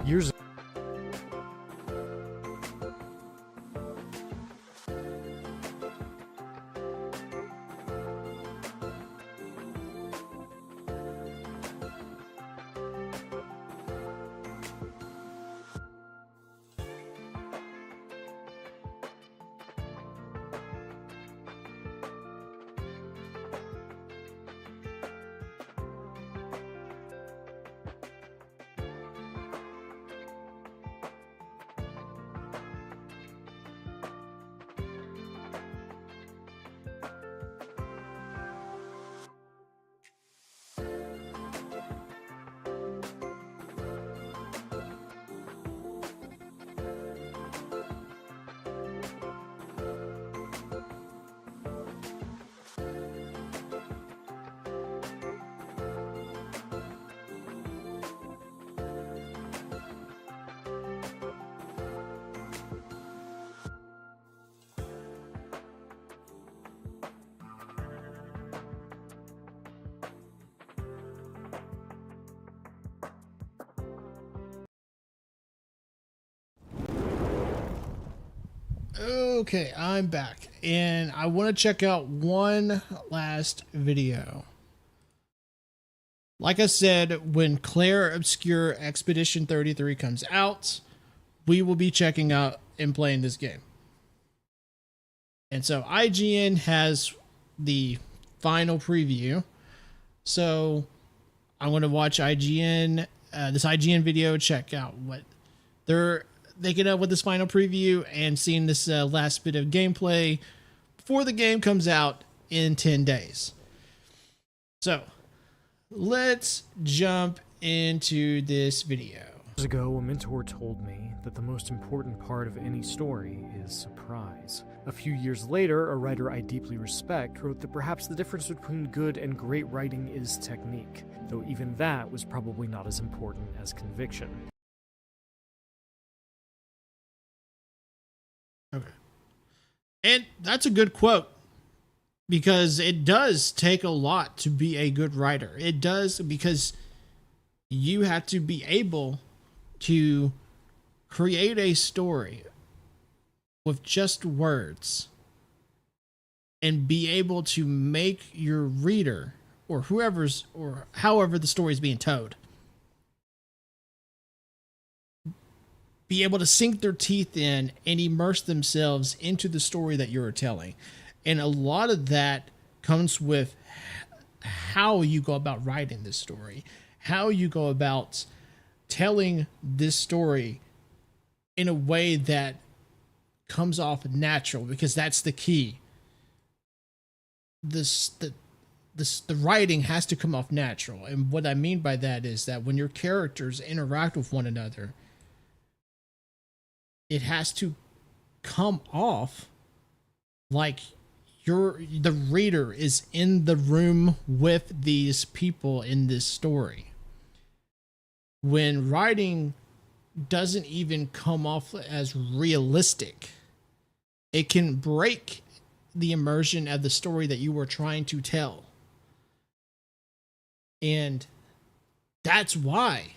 Years. Okay, I'm back, and I want to check out one last video. Like I said, when Clair Obscur Expedition 33 comes out, we will be checking out and playing this game. And so IGN has the final preview. So I'm going to watch IGN, this IGN video, check out what they're thinking of with this final preview, and seeing this last bit of gameplay before the game comes out in 10 days. So let's jump into this video. Years ago, a mentor told me that the most important part of any story is surprise. A few years later, a writer I deeply respect wrote that perhaps the difference between good and great writing is technique, though even that was probably not as important as conviction. Okay. And that's a good quote, because it does take a lot to be a good writer. It does, because you have to be able to create a story with just words and be able to make your reader, or whoever's, or however the story is being told, be able to sink their teeth in and immerse themselves into the story that you're telling. And a lot of that comes with how you go about writing this story, how you go about telling this story in a way that comes off natural, because that's the key. The writing has to come off natural. And what I mean by that is that when your characters interact with one another, it has to come off like the reader is in the room with these people in this story. When writing doesn't even come off as realistic, it can break the immersion of the story that you were trying to tell. And that's why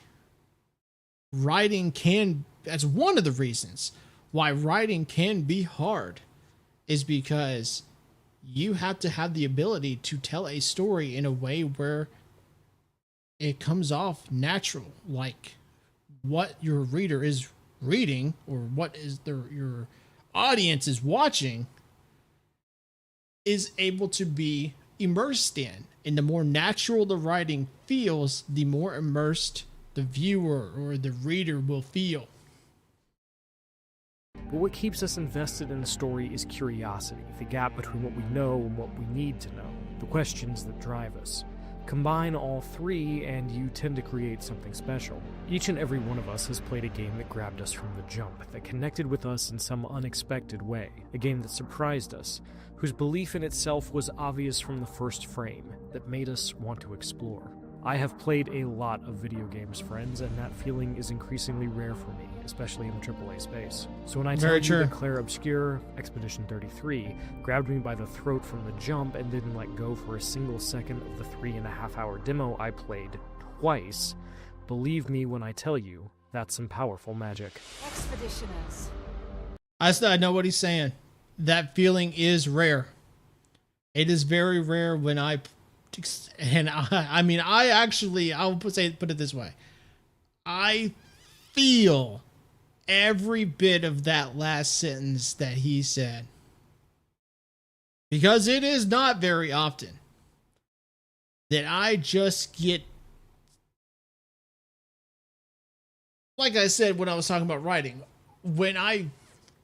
that's one of the reasons why writing can be hard, is because you have to have the ability to tell a story in a way where it comes off natural, like what your reader is reading or what is your audience is watching is able to be immersed in. And the more natural the writing feels, the more immersed the viewer or the reader will feel. But what keeps us invested in a story is curiosity, the gap between what we know and what we need to know, the questions that drive us. Combine all three and you tend to create something special. Each and every one of us has played a game that grabbed us from the jump, that connected with us in some unexpected way, a game that surprised us, whose belief in itself was obvious from the first frame, that made us want to explore. I have played a lot of video games, friends, and that feeling is increasingly rare for me, especially in the AAA space. So when I tell you that Clair Obscur Expedition 33 grabbed me by the throat from the jump and didn't let go for a single second of the 3.5-hour demo I played twice, believe me when I tell you, that's some powerful magic. Expeditioners. I know what he's saying. That feeling is rare. It is very rare when I'll put it this way. I feel every bit of that last sentence that he said. Because it is not very often that I just get, like I said when I was talking about writing, when I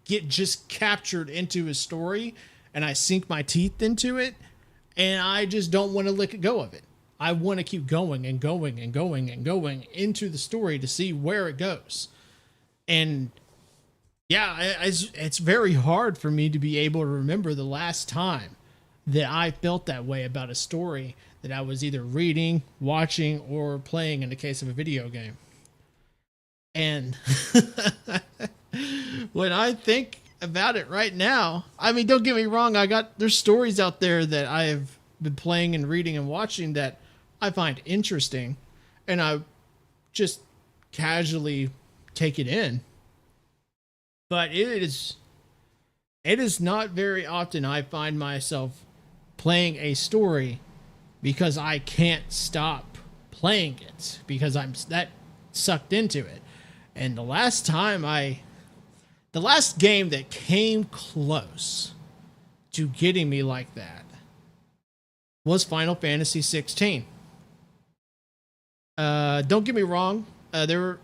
get just captured into a story and I sink my teeth into it, and I just don't want to let go of it. I want to keep going and going and going and going into the story to see where it goes. And yeah, it's very hard for me to be able to remember the last time that I felt that way about a story that I was either reading, watching, or playing in the case of a video game. And when I think about it right now, I mean, don't get me wrong, there's stories out there that I've been playing and reading and watching that I find interesting, and I just casually take it in. But it is not very often I find myself playing a story because I can't stop playing it, because I'm that sucked into it. And the last game that came close to getting me like that was Final Fantasy 16. Don't get me wrong, there were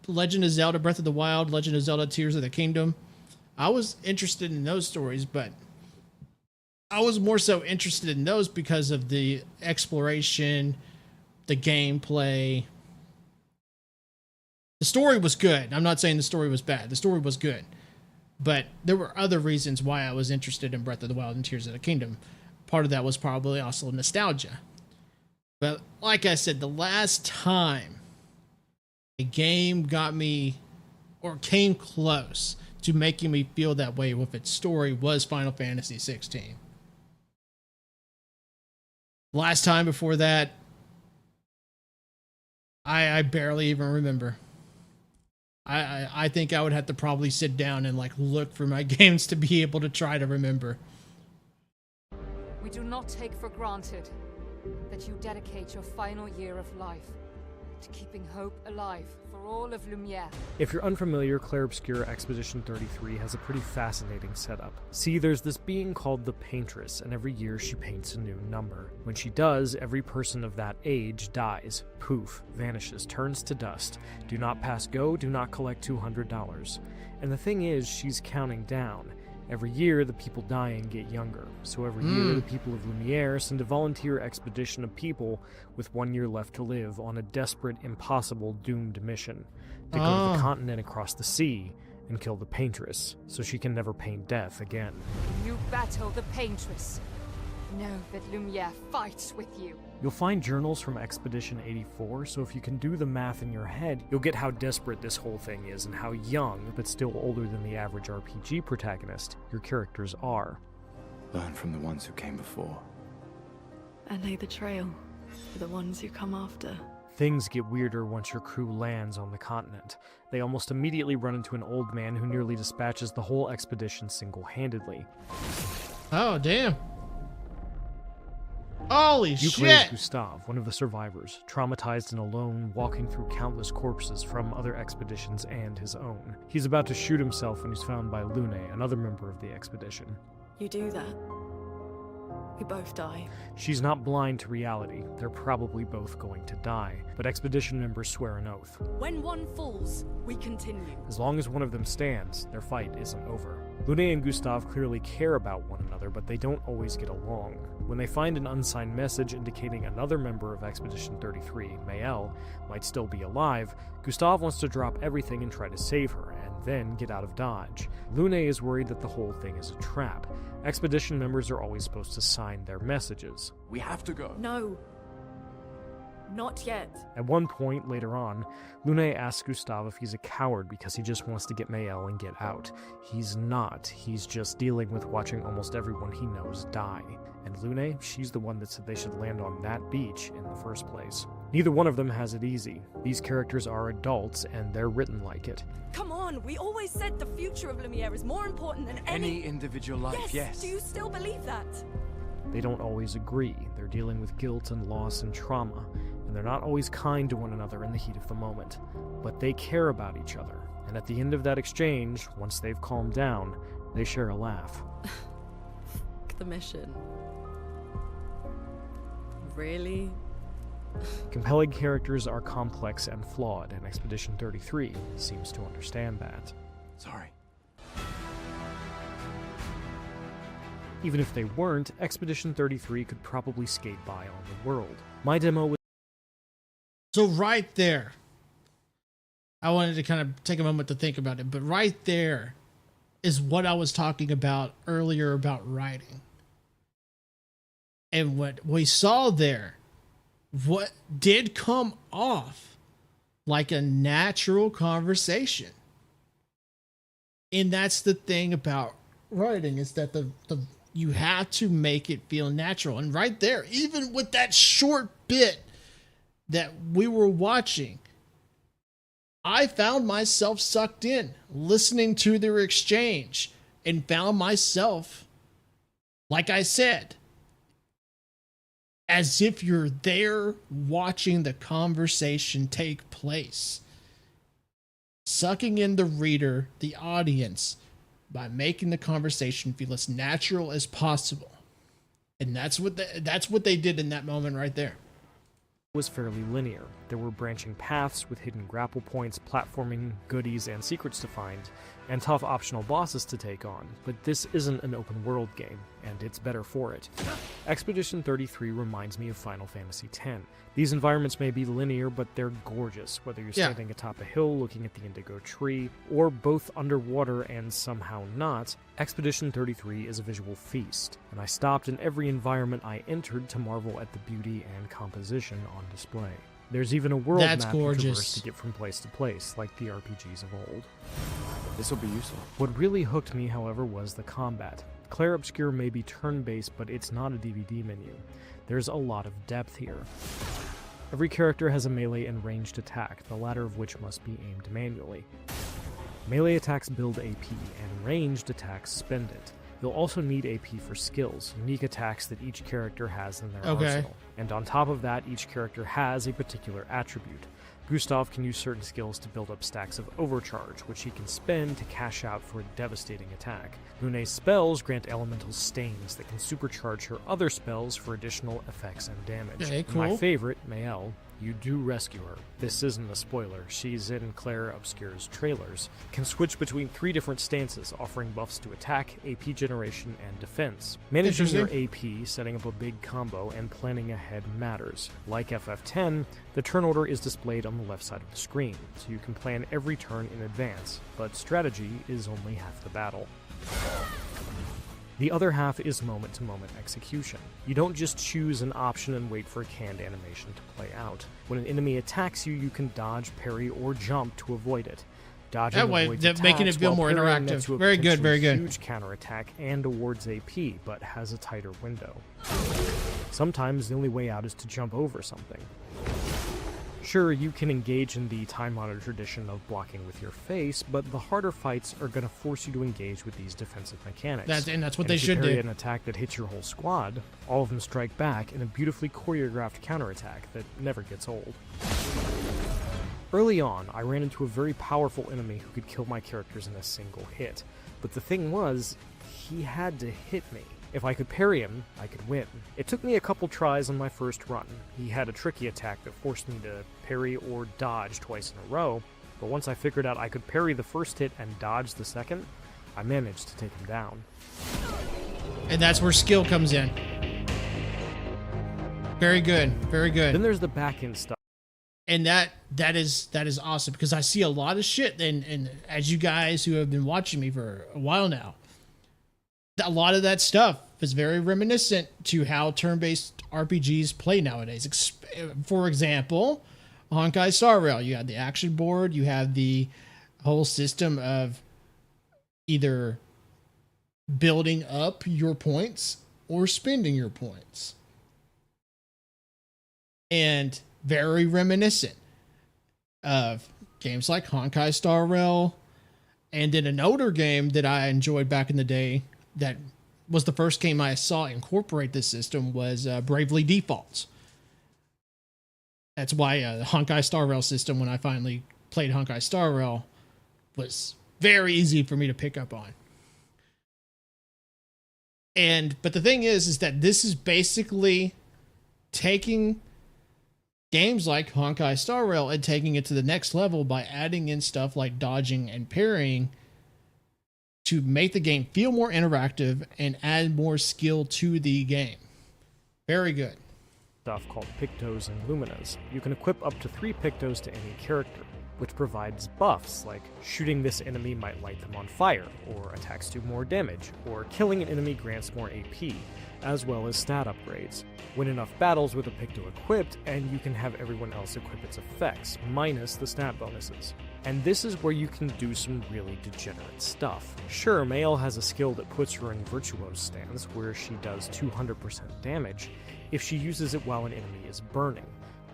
Legend of Zelda Breath of the Wild, Legend of Zelda Tears of the Kingdom. I was interested in those stories, but I was more so interested in those because of the exploration, the gameplay. The story was good. I'm not saying the story was bad. The story was good. But there were other reasons why I was interested in Breath of the Wild and Tears of the Kingdom. Part of that was probably also nostalgia. But like I said, the last time a game got me or came close to making me feel that way with its story was Final Fantasy 16. Last time before that, I barely even remember. I think I would have to probably sit down and look for my games to be able to try to remember. We do not take for granted that you dedicate your final year of life to keeping hope alive for all of Lumiere. If you're unfamiliar, Clair Obscur Expedition 33 has a pretty fascinating setup. See, there's this being called the Paintress, and every year she paints a new number. When she does, every person of that age dies. Poof, vanishes, turns to dust. Do not pass go, do not collect $200. And the thing is, she's counting down. Every year, the people dying get younger. So every year, the people of Lumiere send a volunteer expedition of people with 1 year left to live on a desperate, impossible, doomed mission to go to the continent across the sea and kill the Paintress, so she can never paint death again. You battle the Paintress. Know that Lumiere fights with you. You'll find journals from Expedition 84, so if you can do the math in your head, you'll get how desperate this whole thing is and how young, but still older than the average RPG protagonist, your characters are. Learn from the ones who came before. And lay the trail for the ones who come after. Things get weirder once your crew lands on the continent. They almost immediately run into an old man who nearly dispatches the whole expedition single-handedly. Oh, damn. Holy You play as shit! Gustav, one of the survivors, traumatized and alone, walking through countless corpses from other expeditions and his own. He's about to shoot himself when he's found by Lune, another member of the expedition. You do that, we both die. She's not blind to reality. They're probably both going to die, but expedition members swear an oath. When one falls, we continue. As long as one of them stands, their fight isn't over. Lune and Gustav clearly care about one another, but they don't always get along. When they find an unsigned message indicating another member of Expedition 33, Mael, might still be alive, Gustav wants to drop everything and try to save her, and then get out of Dodge. Lune is worried that the whole thing is a trap. Expedition members are always supposed to sign their messages. We have to go. No. Not yet. At one point, later on, Lune asks Gustav if he's a coward because he just wants to get Mael and get out. He's not. He's just dealing with watching almost everyone he knows die. And Lune, she's the one that said they should land on that beach in the first place. Neither one of them has it easy. These characters are adults, and they're written like it. Come on, we always said the future of Lumiere is more important than Any individual life, yes. Do you still believe that? They don't always agree. They're dealing with guilt and loss and trauma, and they're not always kind to one another in the heat of the moment. But they care about each other, and at the end of that exchange, once they've calmed down, they share a laugh. The mission. Really? Compelling characters are complex and flawed, and Expedition 33 seems to understand that. Sorry. Even if they weren't, Expedition 33 could probably skate by on the world. My demo was... So right there, I wanted to kind of take a moment to think about it, but right there is what I was talking about earlier about writing. And what we saw there, what did come off like a natural conversation. And that's the thing about writing, is that you have to make it feel natural. And right there, even with that short bit that we were watching, I found myself sucked in, listening to their exchange, and found myself, like I said, as if you're there watching the conversation take place, sucking in the reader, the audience, by making the conversation feel as natural as possible. And that's what they did in that moment right there. Was fairly linear. There were branching paths with hidden grapple points, platforming, goodies, and secrets to find, and tough optional bosses to take on, but this isn't an open world game, and it's better for it. Expedition 33 reminds me of Final Fantasy X. These environments may be linear, but they're gorgeous, whether you're standing atop a hill looking at the indigo tree, or both underwater and somehow not. Expedition 33 is a visual feast, and I stopped in every environment I entered to marvel at the beauty and composition on display. There's even a world map you traverse to get from place to place, like the RPGs of old. This will be useful. What really hooked me, however, was the combat. Clair Obscur may be turn-based, but it's not a DVD menu. There's a lot of depth here. Every character has a melee and ranged attack, the latter of which must be aimed manually. Melee attacks build AP, and ranged attacks spend it. You'll also need AP for skills, unique attacks that each character has in their arsenal. And on top of that, each character has a particular attribute. Gustav can use certain skills to build up stacks of overcharge, which he can spend to cash out for a devastating attack. Lune's spells grant elemental stains that can supercharge her other spells for additional effects and damage. Okay, cool. My favorite, Mael, you do rescue her. This isn't a spoiler, she's in Clair Obscur's trailers. Can switch between 3 different stances, offering buffs to attack, AP generation, and defense. Managing your AP, setting up a big combo, and planning ahead matters. Like FF10, the turn order is displayed on the left side of the screen, so you can plan every turn in advance, but strategy is only half the battle. The other half is moment-to-moment execution. You don't just choose an option and wait for a canned animation to play out. When an enemy attacks you, you can dodge, parry, or jump to avoid it. Dodging that way, avoids making it feel attacks, more while parrying interactive. nets to a Very good, very potentially good. Huge counterattack and awards AP, but has a tighter window. Sometimes the only way out is to jump over something. Sure, you can engage in the time-honored tradition of blocking with your face, but the harder fights are going to force you to engage with these defensive mechanics. That's what they if should you parry do. an attack that hits your whole squad, all of them strike back in a beautifully choreographed counterattack that never gets old. Early on, I ran into a very powerful enemy who could kill my characters in a single hit, but the thing was, he had to hit me. If I could parry him, I could win. It took me a couple tries on my first run. He had a tricky attack that forced me to parry or dodge twice in a row, but once I figured out I could parry the first hit and dodge the second, I managed to take him down. And that's where skill comes in. Very good, very good. Then there's the back-end stuff. And that is awesome, because I see a lot of shit, and as you guys who have been watching me for a while now, a lot of that stuff is very reminiscent to how turn-based RPGs play nowadays. For example, Honkai Star Rail, you have the action board, you have the whole system of either building up your points or spending your points. And very reminiscent of games like Honkai Star Rail, and then an older game that I enjoyed back in the day that was the first game I saw incorporate this system was Bravely Defaults. That's why the Honkai Star Rail system, when I finally played Honkai Star Rail, was very easy for me to pick up on. But the thing is that this is basically taking games like Honkai Star Rail and taking it to the next level by adding in stuff like dodging and parrying to make the game feel more interactive and add more skill to the game. Very good. Stuff called Pictos and Luminas. You can equip up to 3 Pictos to any character, which provides buffs like shooting this enemy might light them on fire, or attacks do more damage, or killing an enemy grants more AP, as well as stat upgrades. Win enough battles with a Picto equipped, and you can have everyone else equip its effects, minus the stat bonuses. And this is where you can do some really degenerate stuff. Sure, Mael has a skill that puts her in Virtuo's stance, where she does 200% damage if she uses it while an enemy is burning.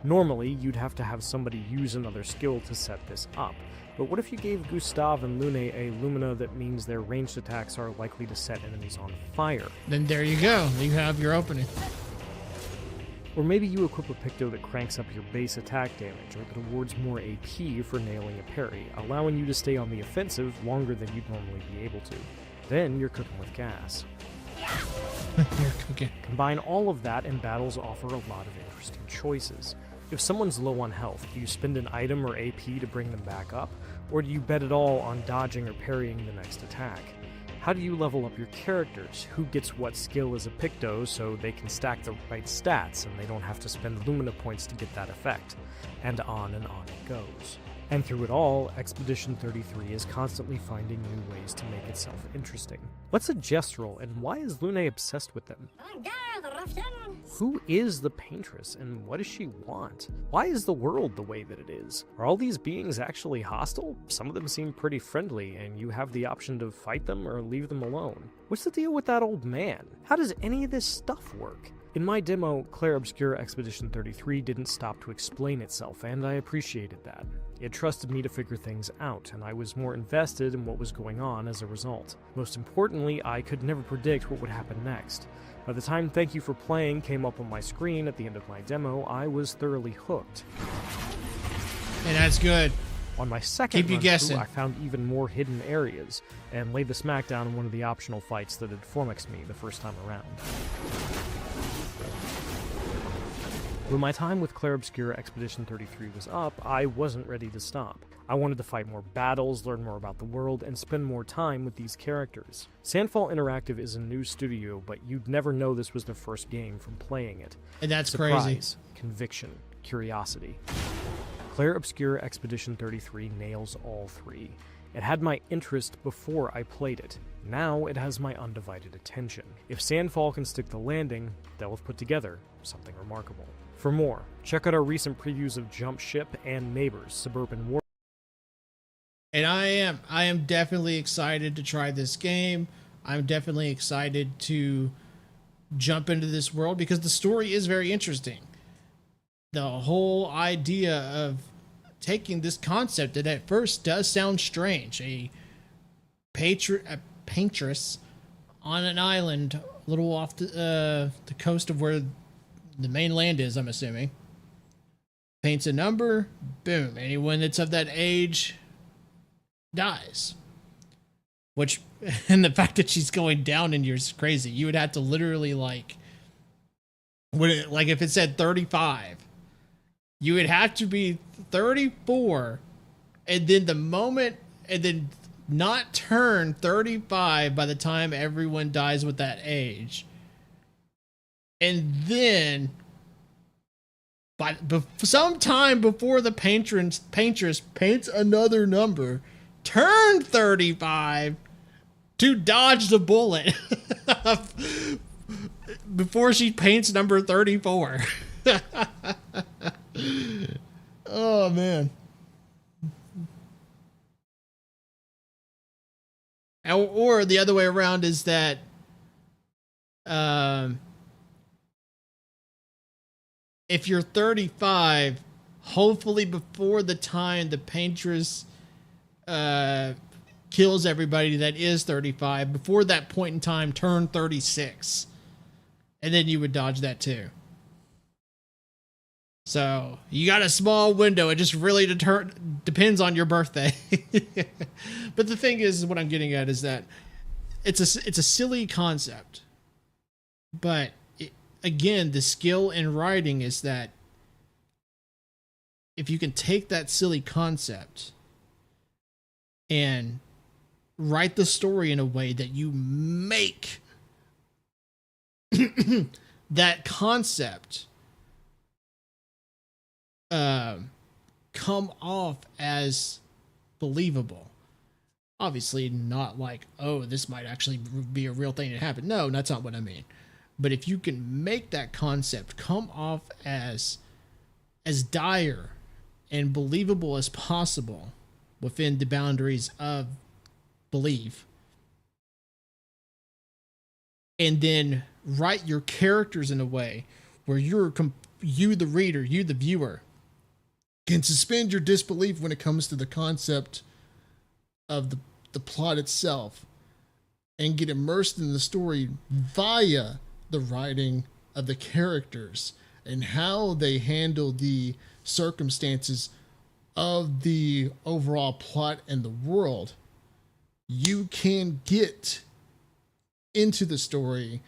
Normally, you'd have to have somebody use another skill to set this up, but what if you gave Gustav and Lune a Lumina that means their ranged attacks are likely to set enemies on fire? Then there you go, you have your opening. Or maybe you equip a Picto that cranks up your base attack damage, or that awards more AP for nailing a parry, allowing you to stay on the offensive longer than you'd normally be able to. Then you're cooking with gas. You're cooking. Combine all of that, and battles offer a lot of interesting choices. If someone's low on health, do you spend an item or AP to bring them back up, or do you bet it all on dodging or parrying the next attack? How do you level up your characters? Who gets what skill as a Picto so they can stack the right stats and they don't have to spend Lumina points to get that effect? And on it goes. And through it all, Expedition 33 is constantly finding new ways to make itself interesting. What's a Gestrel, and why is Lune obsessed with them? Who is the Paintress, and what does she want? Why is the world the way that it is? Are all these beings actually hostile? Some of them seem pretty friendly, and you have the option to fight them or leave them alone. What's the deal with that old man? How does any of this stuff work? In my demo, Clair Obscur Expedition 33 didn't stop to explain itself, and I appreciated that. It trusted me to figure things out, and I was more invested in what was going on as a result. Most importantly, I could never predict what would happen next. By the time "Thank you for playing" came up on my screen at the end of my demo, I was thoroughly hooked. And that's good. On my second run guessing. through, I found even more hidden areas, and laid the smackdown in one of the optional fights that had flummoxed me the first time around. When my time with Clair Obscur Expedition 33 was up, I wasn't ready to stop. I wanted to fight more battles, learn more about the world, and spend more time with these characters. Sandfall Interactive is a new studio, but you'd never know this was their first game from playing it. And that's Surprise, crazy. Conviction, curiosity. Clair Obscur Expedition 33 nails all three. It had my interest before I played it. Now it has my undivided attention. If Sandfall can stick the landing, they'll have put together something remarkable. For more, check out our recent previews of Jump Ship and Neighbors: Suburban War. And I am definitely excited to try this game. I'm definitely excited to jump into this world because the story is very interesting. the whole idea of taking this concept that at first does sound strange, a paintress on an island a little off the coast of where the main land is, I'm assuming, paints a number, boom, anyone that's of that age dies. Which, and the fact that she's going down in years is crazy. You would have to literally like if it said 35, you would have to be 34 and then not turn 35 by the time everyone dies with that age. And then sometime before the paintress paints another number, turn 35 to dodge the bullet before she paints number 34. Oh man. Or the other way around is that if you're 35, hopefully before the time the paintress kills everybody that is 35, before that point in time, turn 36. And then you would dodge that too. So you got a small window. It just really depends on your birthday. But the thing is, what I'm getting at is that it's a silly concept. But again, the skill in writing is that if you can take that silly concept and write the story in a way that you make that concept come off as believable. Obviously not like, oh, this might actually be a real thing that happened. No, that's not what I mean. But if you can make that concept come off as dire and believable as possible within the boundaries of belief, and then write your characters in a way where you, the reader, you, the viewer, can suspend your disbelief when it comes to the concept of the plot itself and get immersed in the story via the writing of the characters and how they handle the circumstances of the overall plot and the world, you can get into the story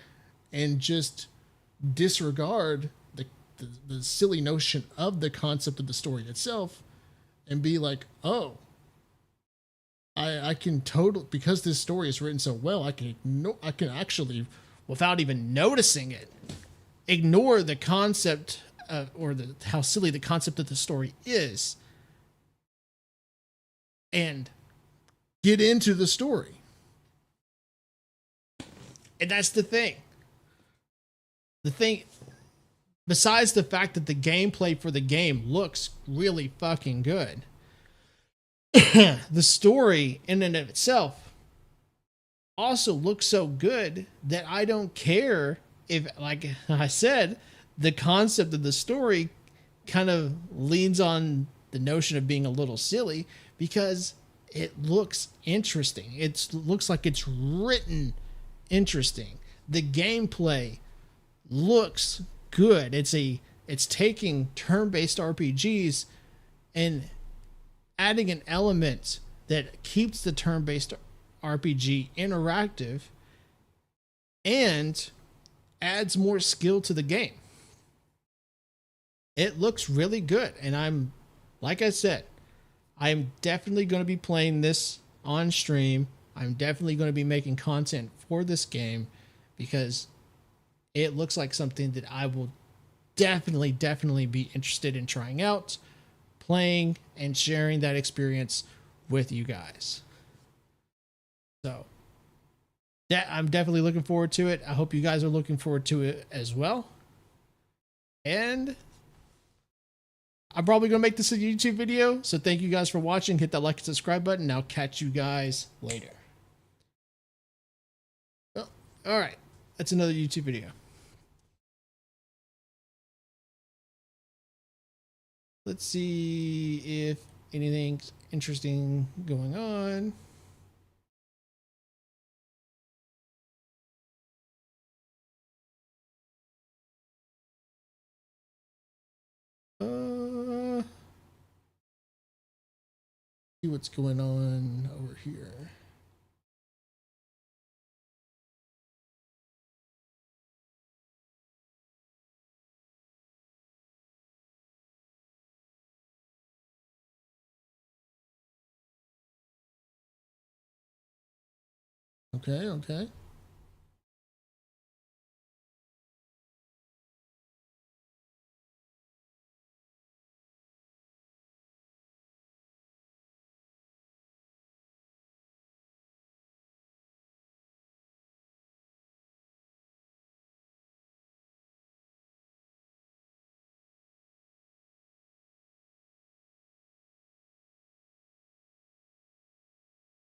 and just disregard the silly notion of the concept of the story itself and be like, oh, I can totally, because this story is written so well, I can actually, without even noticing it, ignore the concept or how silly the concept of the story is and get into the story. And that's the thing. Besides the fact that the gameplay for the game looks really fucking good, the story in and of itself also looks so good that I don't care if, like I said, the concept of the story kind of leans on the notion of being a little silly because it looks interesting. It looks like it's written interesting. The gameplay looks good. It's taking turn-based RPGs and adding an element that keeps the turn-based RPG interactive and adds more skill to the game. It looks really good, and like I said, I'm definitely going to be playing this on stream. I'm definitely going to be making content for this game because it looks like something that I will definitely be interested in trying out, playing, and sharing that experience with you guys. So I'm definitely looking forward to it. I hope you guys are looking forward to it as well. And I'm probably going to make this a YouTube video. So thank you guys for watching. Hit that like and subscribe button. And I'll catch you guys later. Well, all right. That's another YouTube video. Let's see if anything's interesting going on. See what's going on over here. Okay, okay.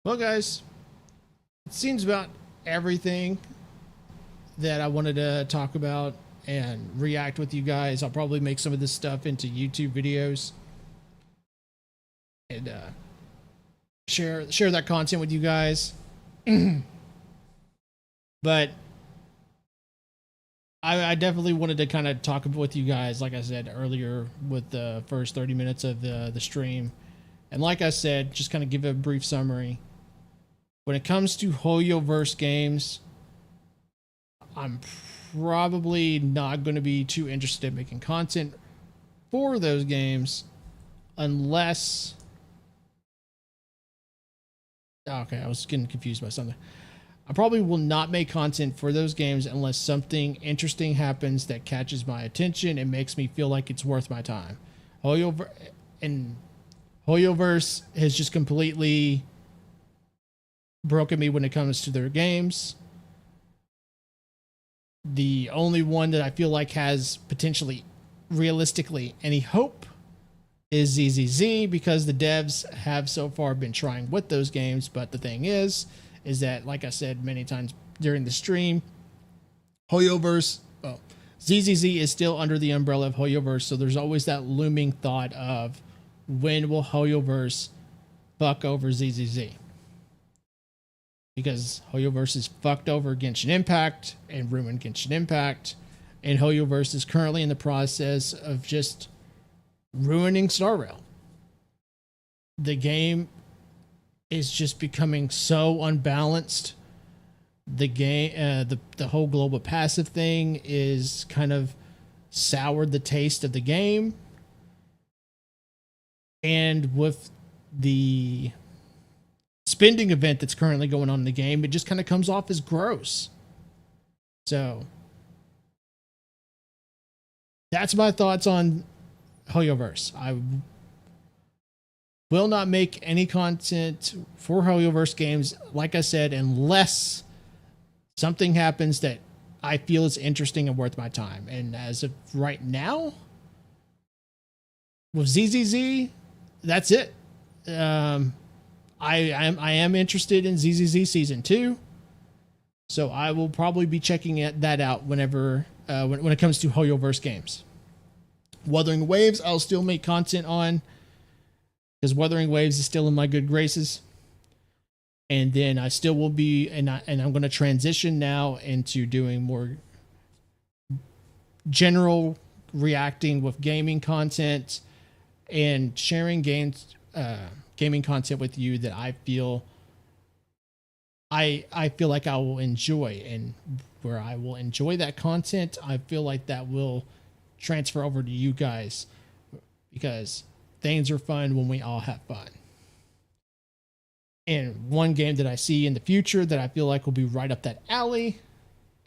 Well, guys, it seems about everything that I wanted to talk about and react with you guys. I'll probably make some of this stuff into YouTube videos and share that content with you guys. But I definitely wanted to kind of talk with you guys, like I said earlier, with the first 30 minutes of the stream. And like I said, just kind of give a brief summary. When it comes to Hoyoverse games, I'm probably not going to be too interested in making content for those games unless... Okay, I was getting confused by something. I probably will not make content for those games unless something interesting happens that catches my attention and makes me feel like it's worth my time. Hoyoverse has just completely broken me when it comes to their games. The only one that I feel like has potentially, realistically, any hope is ZZZ, because the devs have so far been trying with those games. But the thing is that, like I said many times during the stream, ZZZ is still under the umbrella of Hoyoverse, so there's always that looming thought of when will Hoyoverse fuck over ZZZ? Because Hoyoverse is fucked over Genshin Impact and ruined Genshin Impact, and Hoyoverse is currently in the process of just ruining Star Rail. The game is just becoming so unbalanced. The game, the whole global passive thing is kind of soured the taste of the game, and with the spending event that's currently going on in the game, it just kind of comes off as gross. So that's my thoughts on Hoyoverse. I will not make any content for Hoyoverse games, like I said, unless something happens that I feel is interesting and worth my time. And as of right now, with ZZZ, that's it. I am interested in ZZZ Season 2, so I will probably be checking that out whenever when it comes to Hoyoverse games. Wuthering Waves, I'll still make content on, because Wuthering Waves is still in my good graces. And then I still will be, and I'm going to transition now into doing more general reacting with gaming content and sharing gaming content with you that I feel like I will enjoy, and where I will enjoy that content, I feel like that will transfer over to you guys, because things are fun when we all have fun. And one game that I see in the future that I feel like will be right up that alley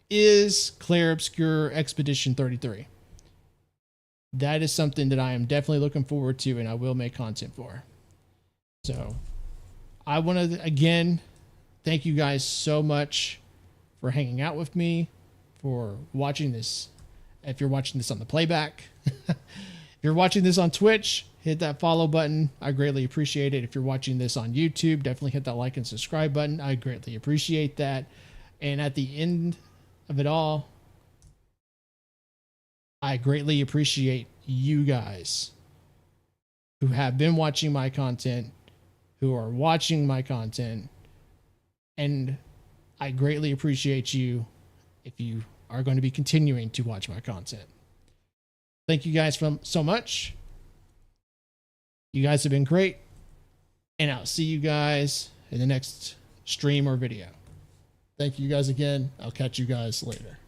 is Clair Obscur Expedition 33. That is something that I am definitely looking forward to, and I will make content for. So I want to, again, thank you guys so much for hanging out with me, for watching this. If you're watching this on the playback, if you're watching this on Twitch, hit that follow button. I greatly appreciate it. If you're watching this on YouTube, definitely hit that like and subscribe button. I greatly appreciate that. And at the end of it all, I greatly appreciate you guys who have been watching my content, who are watching my content, and I greatly appreciate you if you are going to be continuing to watch my content. Thank you guys so much. You guys have been great, and I'll see you guys in the next stream or video. Thank you guys again. I'll catch you guys later.